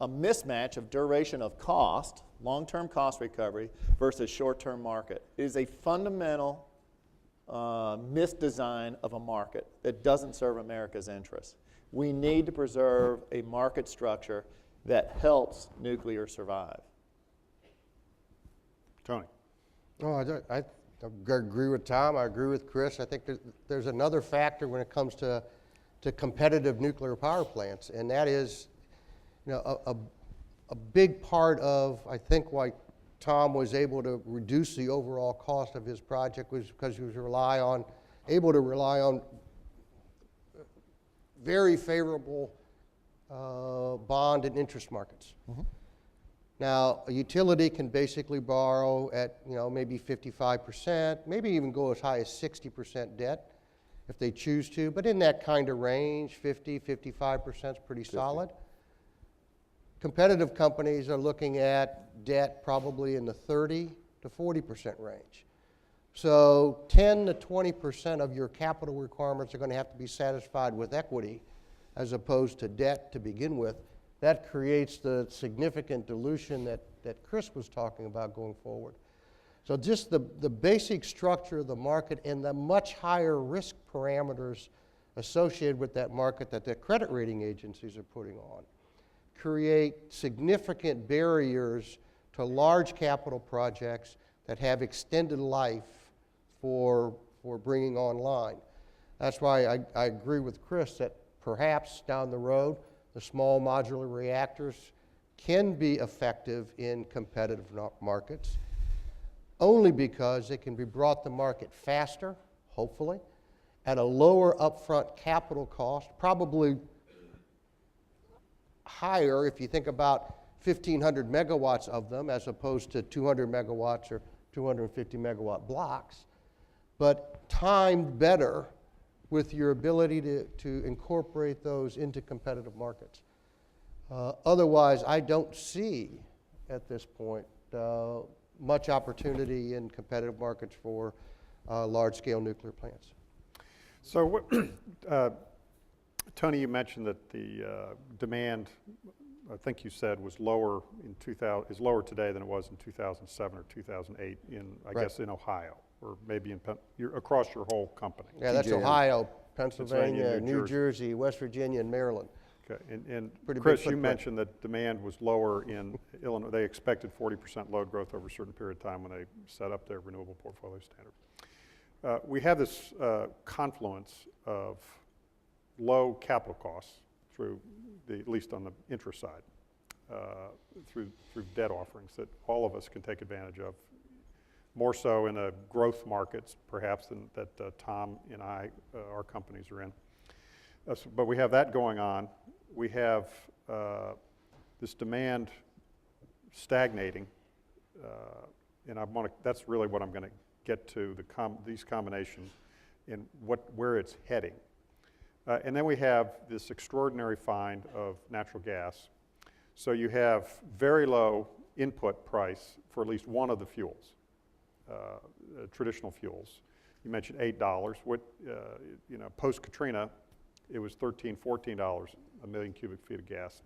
a mismatch of duration of cost, long-term cost recovery, versus short-term market. It is a fundamental misdesign of a market that doesn't serve America's interests. We need to preserve a market structure that helps nuclear survive. Tony. Oh, I agree with Tom. I agree with Chris. I think there's another factor when it comes to competitive nuclear power plants, and that is, a big part of, I think, why Tom was able to reduce the overall cost of his project was because he was able to rely on very favorable bond and interest markets. Mm-hmm. Now, a utility can basically borrow at maybe 55%, maybe even go as high as 60% debt if they choose to, but in that kind of range, 50, 55% is pretty solid. Competitive companies are looking at debt probably in the 30 to 40% range. So 10 to 20% of your capital requirements are going to have to be satisfied with equity as opposed to debt to begin with. That creates the significant dilution that Chris was talking about going forward. So just the basic structure of the market and the much higher risk parameters associated with that market that the credit rating agencies are putting on create significant barriers to large capital projects that have extended life for bringing online. That's why I agree with Chris that perhaps down the road the small modular reactors can be effective in competitive markets, only because it can be brought to market faster, hopefully, at a lower upfront capital cost, probably higher if you think about 1,500 megawatts of them as opposed to 200 megawatts or 250 megawatt blocks, but timed better with your ability to incorporate those into competitive markets. Otherwise, I don't see at this point much opportunity in competitive markets for large-scale nuclear plants. So, Tony, you mentioned that the demand, I think you said, was lower is lower today than it was in 2007 or 2008 in, I guess, in Ohio, or maybe in across your whole company. Yeah, that's Ohio, Pennsylvania, New Jersey, West Virginia, and Maryland. Okay, and Chris, you mentioned that demand was lower in Illinois. They expected 40% load growth over a certain period of time when they set up their renewable portfolio standard. We have this confluence of low capital costs through at least on the interest side, through debt offerings that all of us can take advantage of, more so in a growth markets perhaps than that Tom and our companies are in. But we have that going on. We have this demand stagnating, and that's really what I'm going to get to, these combinations and where it's heading. And then we have this extraordinary find of natural gas. So you have very low input price for at least one of the fuels, traditional fuels. You mentioned $8. Post-Katrina, it was $13, $14 a million cubic feet of gas.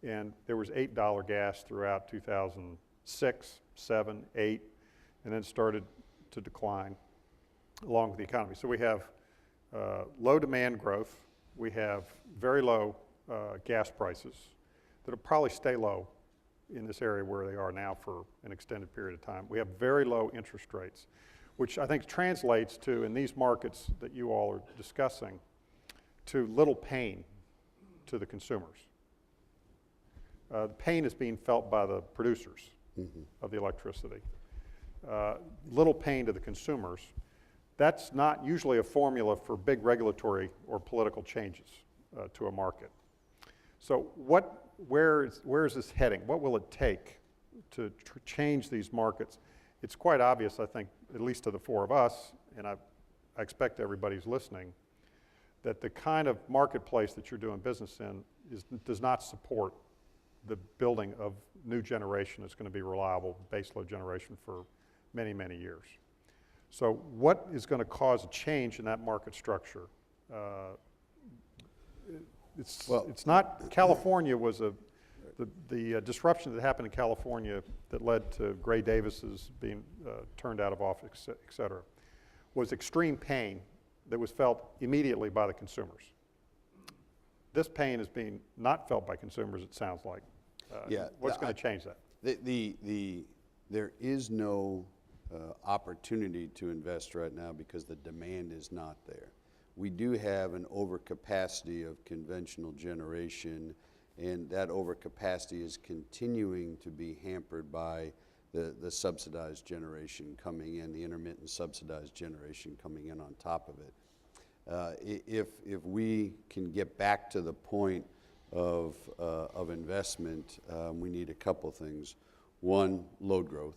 And there was $8 gas throughout 2006, 7, 8, and then started to decline along with the economy. So we have low demand growth. We have very low gas prices that'll probably stay low in this area where they are now for an extended period of time. We have very low interest rates, which I think translates to, in these markets that you all are discussing, to little pain to the consumers. The pain is being felt by the producers of the electricity. Little pain to the consumers. That's not usually a formula for big regulatory or political changes to a market. So where is this heading? What will it take to change these markets? It's quite obvious, I think, at least to the four of us, and I expect everybody's listening, that the kind of marketplace that you're doing business in does not support the building of new generation that's going to be reliable baseload generation for many, many years. So what is going to cause a change in that market structure? It's not, California was the disruption that happened in California that led to Gray Davis's being turned out of office, et cetera, was extreme pain that was felt immediately by the consumers. This pain is being not felt by consumers, it sounds like. What's going to change that? There is no opportunity to invest right now because the demand is not there. We do have an overcapacity of conventional generation, and that overcapacity is continuing to be hampered by the subsidized generation coming in, the intermittent subsidized generation coming in on top of it. If we can get back to the point of investment, we need a couple things. One, load growth,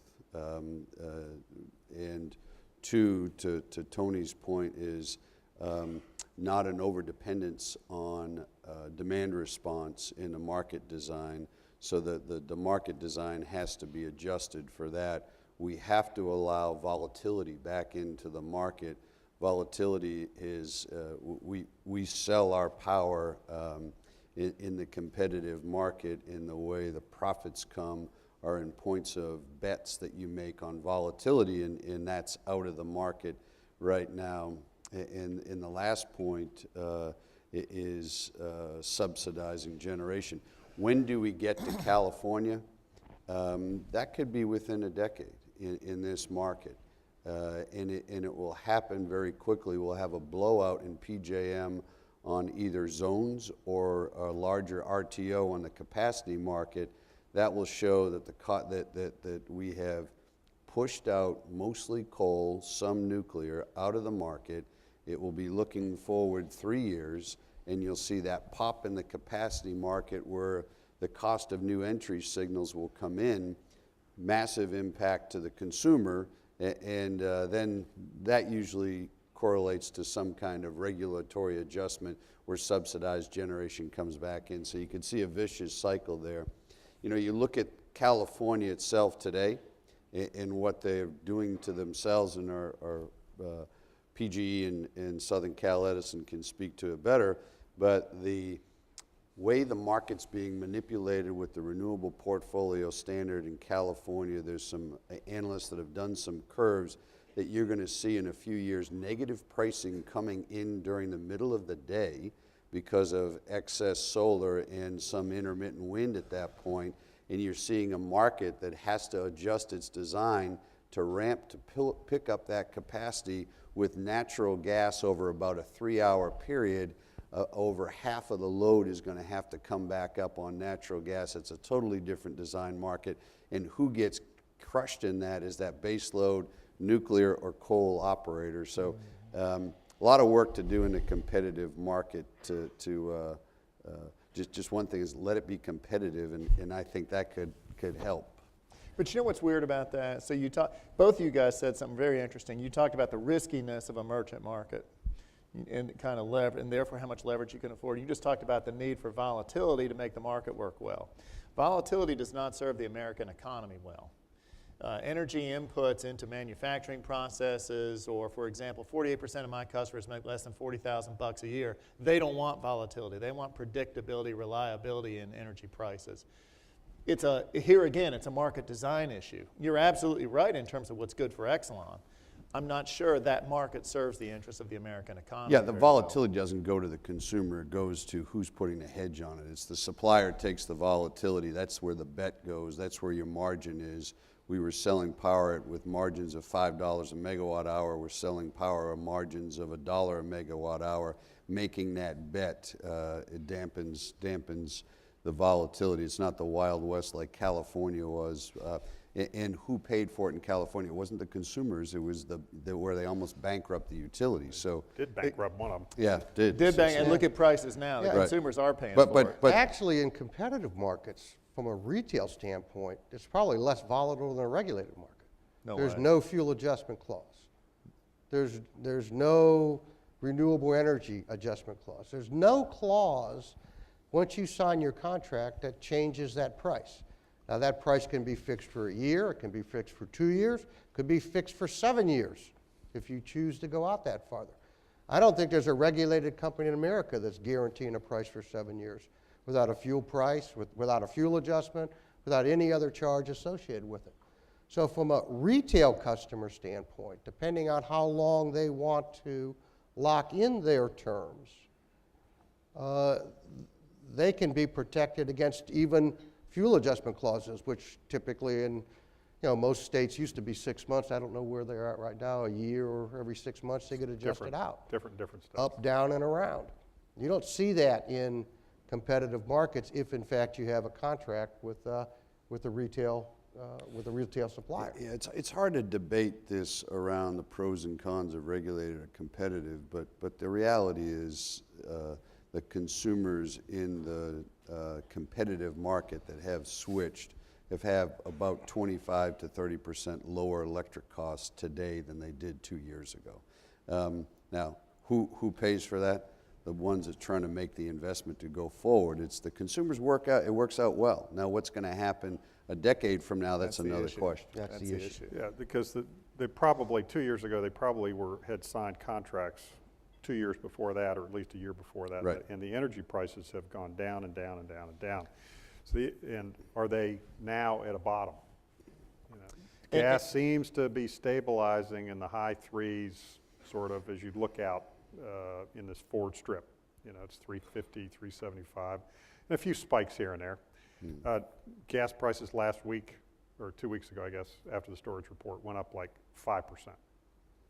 and two, to Tony's point, is not an overdependence on demand response in the market design, so that the market design has to be adjusted for that. We have to allow volatility back into the market. Volatility is, we sell our power in the competitive market, in the way the profits come are in points of bets that you make on volatility, and that's out of the market right now. And the last point is subsidizing generation. When do we get to California? That could be within a decade in this market. And it will happen very quickly. We'll have a blowout in PJM on either zones or a larger RTO on the capacity market. That will show that that we have pushed out mostly coal, some nuclear, out of the market. It will be looking forward 3 years, and you'll see that pop in the capacity market where the cost of new entry signals will come in, massive impact to the consumer, and then that usually correlates to some kind of regulatory adjustment where subsidized generation comes back in. So you can see a vicious cycle there. You know, you look at California itself today and what they're doing to themselves, and our PGE and Southern Cal Edison can speak to it better, but the way the market's being manipulated with the renewable portfolio standard in California, there's some analysts that have done some curves that you're going to see in a few years negative pricing coming in during the middle of the day because of excess solar and some intermittent wind at that point, and you're seeing a market that has to adjust its design to ramp to pick up that capacity with natural gas over about a 3-hour period. Over half of the load is going to have to come back up on natural gas. It's a totally different design market, and who gets crushed in that is that base load nuclear or coal operator. So a lot of work to do in a competitive market just one thing is let it be competitive, and I think that could help. But you know what's weird about that? So both of you guys said something very interesting. You talked about the riskiness of a merchant market and kind of and therefore how much leverage you can afford. You just talked about the need for volatility to make the market work well. Volatility does not serve the American economy well. Energy inputs into manufacturing processes, or for example, 48% of my customers make less than $40,000 a year. They don't want volatility. They want predictability, reliability in energy prices. Here again, it's a market design issue. You're absolutely right in terms of what's good for Exelon. I'm not sure that market serves the interests of the American economy. Yeah, the volatility doesn't go to the consumer. It goes to who's putting the hedge on it. It's the supplier takes the volatility. That's where the bet goes. That's where your margin is. We were selling power with margins of $5 a megawatt hour. We're selling power at margins of $1 a megawatt hour. Making that bet, it dampens the volatility. It's not the Wild West like California was. And who paid for it in California? It wasn't the consumers. It was where they almost bankrupt the utilities. So Did bankrupt one of them. yeah, did. And look at prices now. The Yeah. consumers are paying for it. But Actually, in competitive markets, from a retail standpoint, it's probably less volatile than a regulated market. There's no fuel adjustment clause. There's no renewable energy adjustment clause. There's no clause once you sign your contract that changes that price. Now, that price can be fixed for a year, it can be fixed for 2 years, it could be fixed for 7 years if you choose to go out that farther. I don't think there's a regulated company in America that's guaranteeing a price for 7 years without a fuel price, without a fuel adjustment, without any other charge associated with it. So from a retail customer standpoint, depending on how long they want to lock in their terms, they can be protected against even fuel adjustment clauses, which typically in most states used to be 6 months. I don't know where they're at right now, a year or every 6 months they get adjusted out. Different stuff. Up, down, and around. You don't see that in competitive markets if in fact you have a contract with a retail supplier. yeah, it's hard to debate this around the pros and cons of regulated or competitive, but the reality is the consumers in the competitive market that have switched have about 25 to 30% lower electric costs today than they did 2 years ago. Now, who pays for that? The ones that's trying to make the investment to go forward. It's the consumers it works out well. Now, what's going to happen a decade from now, that's another question. That's the issue. Yeah, because they probably 2 years ago they probably had signed contracts 2 years before that, or at least a year before that, right. And the energy prices have gone down and down and down and down. So and are they now at a bottom? Gas seems to be stabilizing in the high threes, sort of, as you look out in this forward strip. It's 350, 375, and a few spikes here and there. Gas prices last week, or 2 weeks ago, I guess, after the storage report, went up like 5%,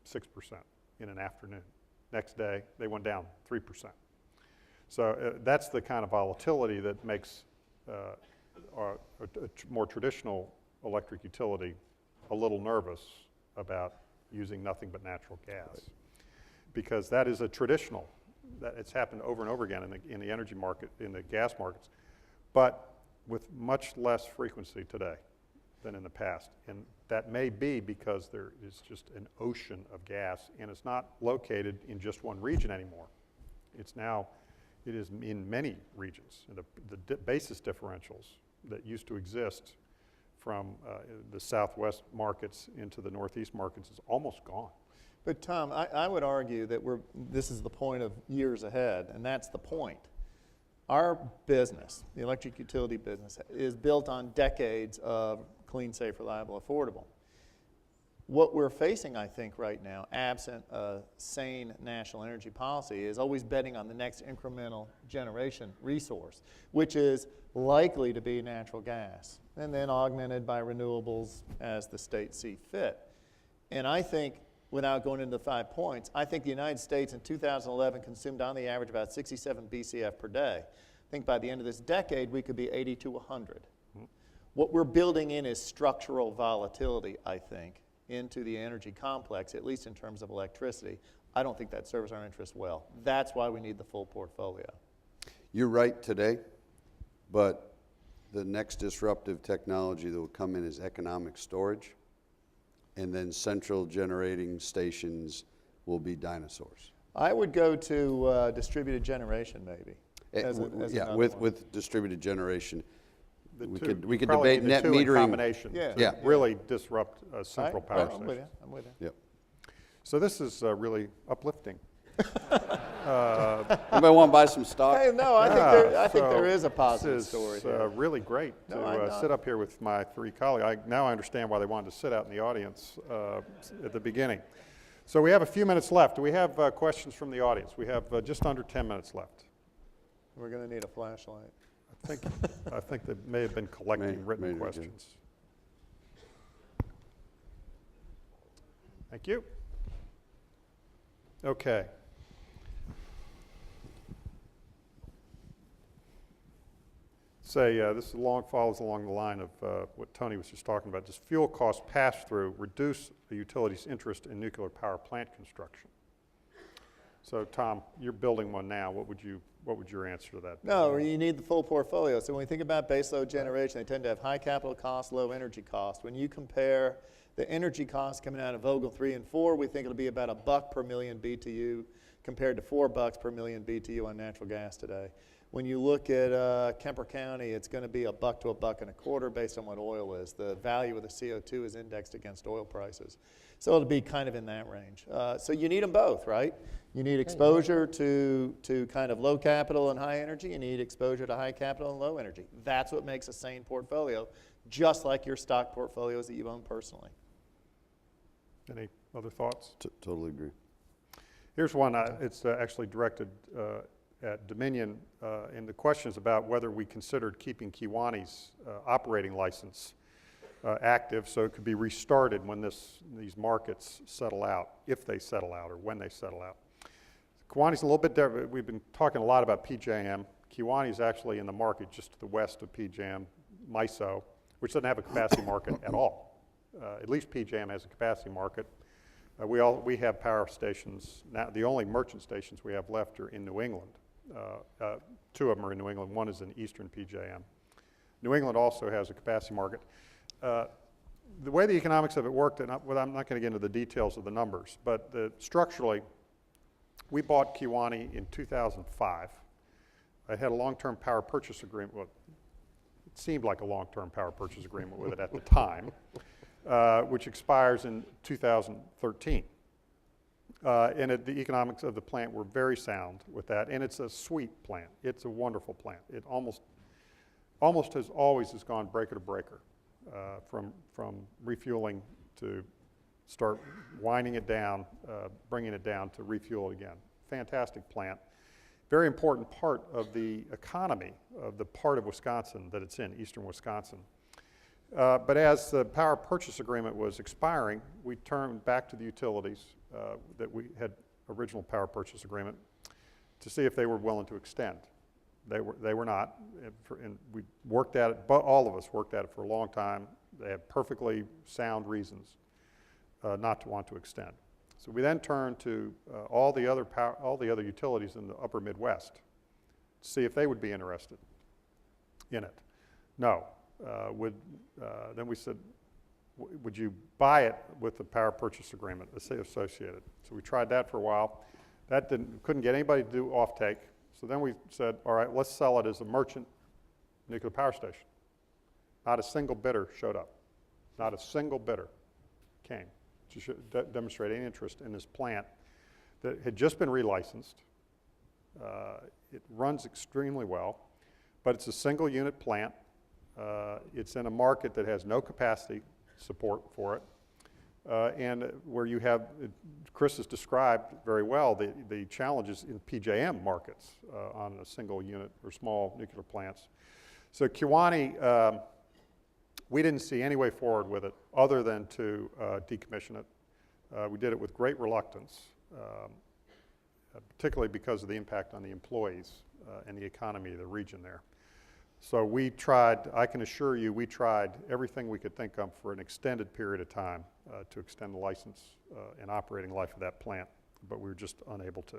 6% in an afternoon. Next day, they went down 3%. So that's the kind of volatility that makes a more traditional electric utility a little nervous about using nothing but natural gas. Right. Because that is a traditional, that it's happened over and over again in the energy market, in the gas markets, but with much less frequency today than in the past. And that may be because there is just an ocean of gas, and it's not located in just one region anymore. It is in many regions. The basis differentials that used to exist from the southwest markets into the northeast markets is almost gone. But Tom, I would argue that this is the point of years ahead, and that's the point. Our business, the electric utility business, is built on decades of clean, safe, reliable, affordable. What we're facing, I think, right now, absent a sane national energy policy, is always betting on the next incremental generation resource, which is likely to be natural gas, and then augmented by renewables as the states see fit. And I think, without going into the 5 points, I think the United States in 2011 consumed on the average about 67 BCF per day. I think by the end of this decade, we could be 80 to 100. What we're building in is structural volatility, I think, into the energy complex, at least in terms of electricity. I don't think that serves our interests well. That's why we need the full portfolio. You're right today, but the next disruptive technology that will come in is economic storage, and then central generating stations will be dinosaurs. I would go to distributed generation, maybe. Yeah, with distributed generation. We could You probably debate need the net two in metering. combination Yeah. to Yeah. really disrupt central power I'm with you. stations. I'm with you. Yep. So this is really uplifting. Anybody want to buy some stock? Hey, no, I think there is a positive This story is here. really great to No, I know. sit up here with my three colleagues. Now I understand why they wanted to sit out in the audience at the beginning. So we have a few minutes left. Do we have questions from the audience? We have just under 10 minutes left. We're going to need a flashlight. I think they may have been collecting written May- questions. Thank you. Okay. This follows along the line of what Tony was just talking about. Does fuel cost pass-through reduce the utility's interest in nuclear power plant construction? So, Tom, you're building one now. What would your answer to that be? No, you need the full portfolio. So when we think about baseload generation, they tend to have high capital cost, low energy cost. When you compare the energy costs coming out of Vogtle 3 and 4, we think it'll be about $1 per million BTU compared to $4 per million BTU on natural gas today. When you look at Kemper County, it's going to be $1 to $1.25 based on what oil is. The value of the CO2 is indexed against oil prices. So it'll be kind of in that range. So you need them both, right? You need exposure to kind of low capital and high energy. You need exposure to high capital and low energy. That's what makes a sane portfolio, just like your stock portfolios that you own personally. Any other thoughts? Totally agree. Here's one. It's actually directed at Dominion, and the question is about whether we considered keeping Kewaunee operating license active so it could be restarted when these markets settle out, if they settle out or when they settle out. Kewaunee's a little bit different. We've been talking a lot about PJM. Kewaunee's actually in the market just to the west of PJM, MISO, which doesn't have a capacity market at all. At least PJM has a capacity market. We have power stations now. The only merchant stations we have left are in New England. Two of them are in New England. One is in eastern PJM. New England also has a capacity market. The way the economics of it worked, and I'm not going to get into the details of the numbers, but structurally, we bought Kewaunee in 2005. I had a long-term power purchase agreement. Well, it seemed like a long-term power purchase agreement with it at the time, which expires in 2013. And the economics of the plant were very sound with that, and it's a sweet plant. It's a wonderful plant. It almost has always gone breaker to breaker, from refueling to start winding it down, bringing it down to refuel it again. Fantastic plant. Very important part of the economy of the part of Wisconsin that it's in, eastern Wisconsin. But as the power purchase agreement was expiring, we turned back to the utilities that we had original power purchase agreement to see if they were willing to extend. They were not, and we worked at it, but all of us worked at it for a long time. They had perfectly sound reasons not to want to extend. So we then turned to all the other utilities in the upper Midwest to see if they would be interested in it. No. Then we said, would you buy it with the power purchase agreement associated? So we tried that for a while. That couldn't get anybody to do offtake. So then we said, all right, let's sell it as a merchant nuclear power station. Not a single bidder showed up. Not a single bidder came to demonstrate any interest in this plant that had just been relicensed. It runs extremely well, but it's a single unit plant. It's in a market that has no capacity support for it. And where you have, Chris has described very well the challenges in PJM markets on a single unit or small nuclear plants. So Kewaunee, we didn't see any way forward with it other than to decommission it. We did it with great reluctance, particularly because of the impact on the employees and the economy of the region there. So we tried, I can assure you, we tried everything we could think of for an extended period of time to extend the license and operating life of that plant, but we were just unable to.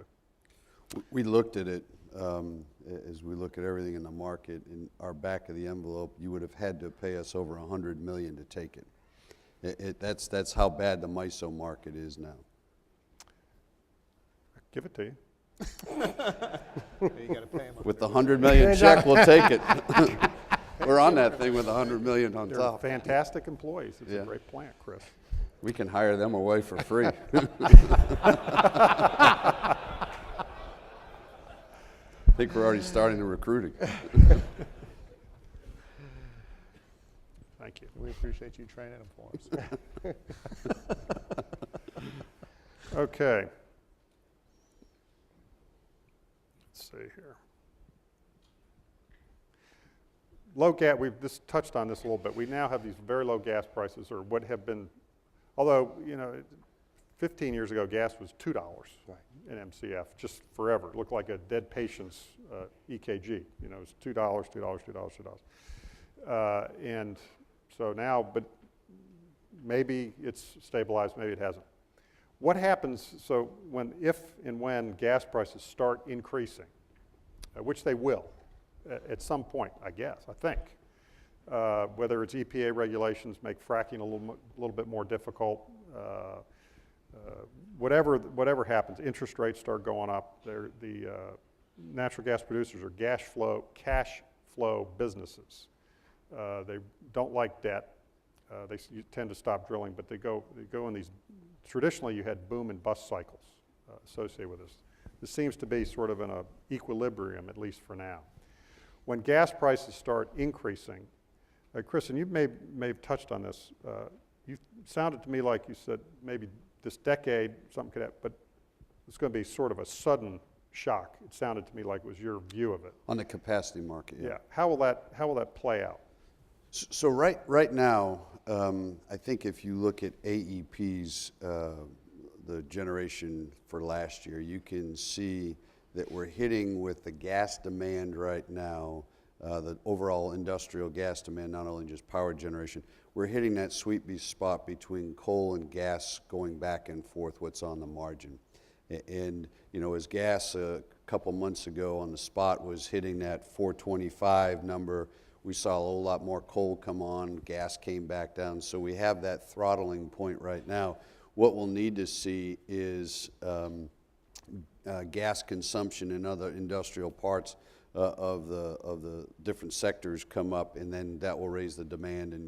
We looked at it as we look at everything in the market. In our back of the envelope, you would have had to pay us over $100 million to take it. That's how bad the MISO market is now. Give it to you. You gotta pay 'em up. With the $100 million check, we'll take it. We're on that thing with $100 million on They're top. fantastic employees. It's Yeah. a great plant, Chris. We can hire them away for free. I think we're already starting the recruiting. Thank you. We appreciate you training them for us. Okay. Let's see here. Low gas, we've just touched on this a little bit. We now have these very low gas prices, or what have been, although, 15 years ago, gas was $2 in MCF, just forever. It looked like a dead patient's EKG. It was $2. And so now, but maybe it's stabilized, maybe it hasn't. What happens, so if and when gas prices start increasing, which they will at some point, I guess, I think, whether it's EPA regulations make fracking a little bit more difficult, whatever happens, interest rates start going up. The natural gas producers are cash flow businesses. They don't like debt. They tend to stop drilling, but they go in these. Traditionally, you had boom and bust cycles associated with this. This seems to be sort of in an equilibrium, at least for now. When gas prices start increasing, Chris, and you may have touched on this, you sounded to me like you said maybe this decade something could happen, but it's going to be sort of a sudden shock. It sounded to me like it was your view of it. On the capacity market, yeah. Yeah. How will that play out? So right now, I think if you look at AEP's, the generation for last year, you can see that we're hitting with the gas demand right now, the overall industrial gas demand, not only just power generation, we're hitting that sweet spot between coal and gas going back and forth, what's on the margin. And, as gas a couple months ago on the spot was hitting that 425 number, we saw a whole lot more coal come on, gas came back down. So we have that throttling point right now. What we'll need to see is gas consumption in other industrial parts of the different sectors come up, and then that will raise the demand, and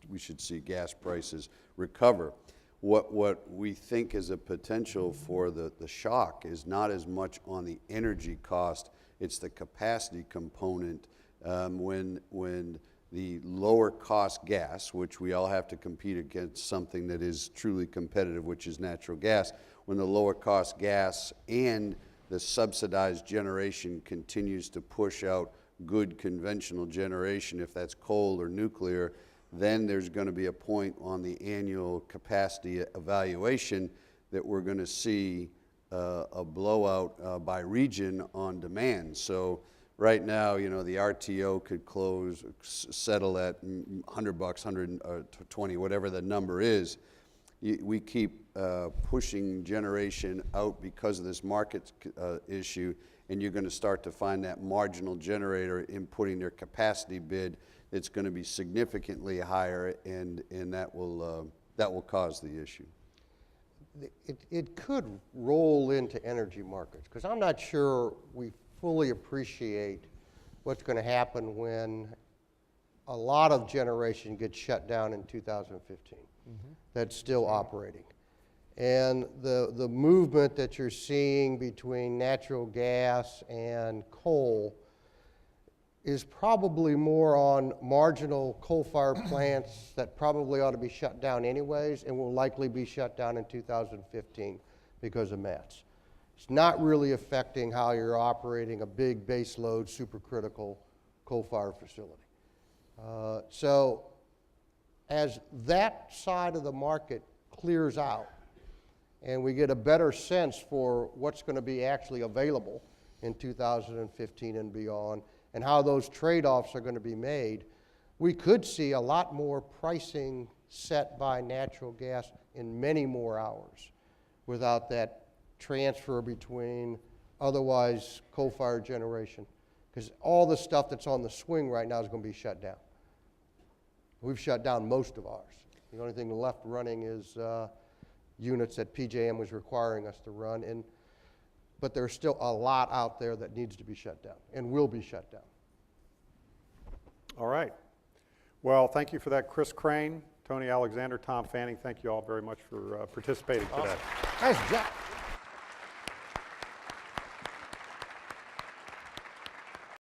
we should see gas prices recover. What we think is a potential for the shock is not as much on the energy cost, it's the capacity component. When the lower cost gas, which we all have to compete against something that is truly competitive, which is natural gas, when the lower cost gas and the subsidized generation continues to push out good conventional generation, if that's coal or nuclear, then there's going to be a point on the annual capacity evaluation that we're going to see a blowout by region on demand. So right now, the RTO could settle at $100, 120, whatever the number is. We keep pushing generation out because of this market issue, and you're going to start to find that marginal generator inputting their capacity bid that's going to be significantly higher, and that will cause the issue. It could roll into energy markets, because I'm not sure we fully appreciate what's going to happen when a lot of generation gets shut down in 2015 that's still operating. And the movement that you're seeing between natural gas and coal is probably more on marginal coal-fired plants that probably ought to be shut down anyways and will likely be shut down in 2015 because of MATS. It's not really affecting how you're operating a big baseload supercritical coal-fired facility. So as that side of the market clears out, and we get a better sense for what's going to be actually available in 2015 and beyond, and how those trade-offs are going to be made, we could see a lot more pricing set by natural gas in many more hours without that transfer between otherwise coal-fired generation. Because all the stuff that's on the swing right now is going to be shut down. We've shut down most of ours. The only thing left running is units that PJM was requiring us to run, but there's still a lot out there that needs to be shut down and will be shut down. All right. Well, thank you for that, Chris Crane, Tony Alexander, Tom Fanning. Thank you all very much for participating today. Nice job.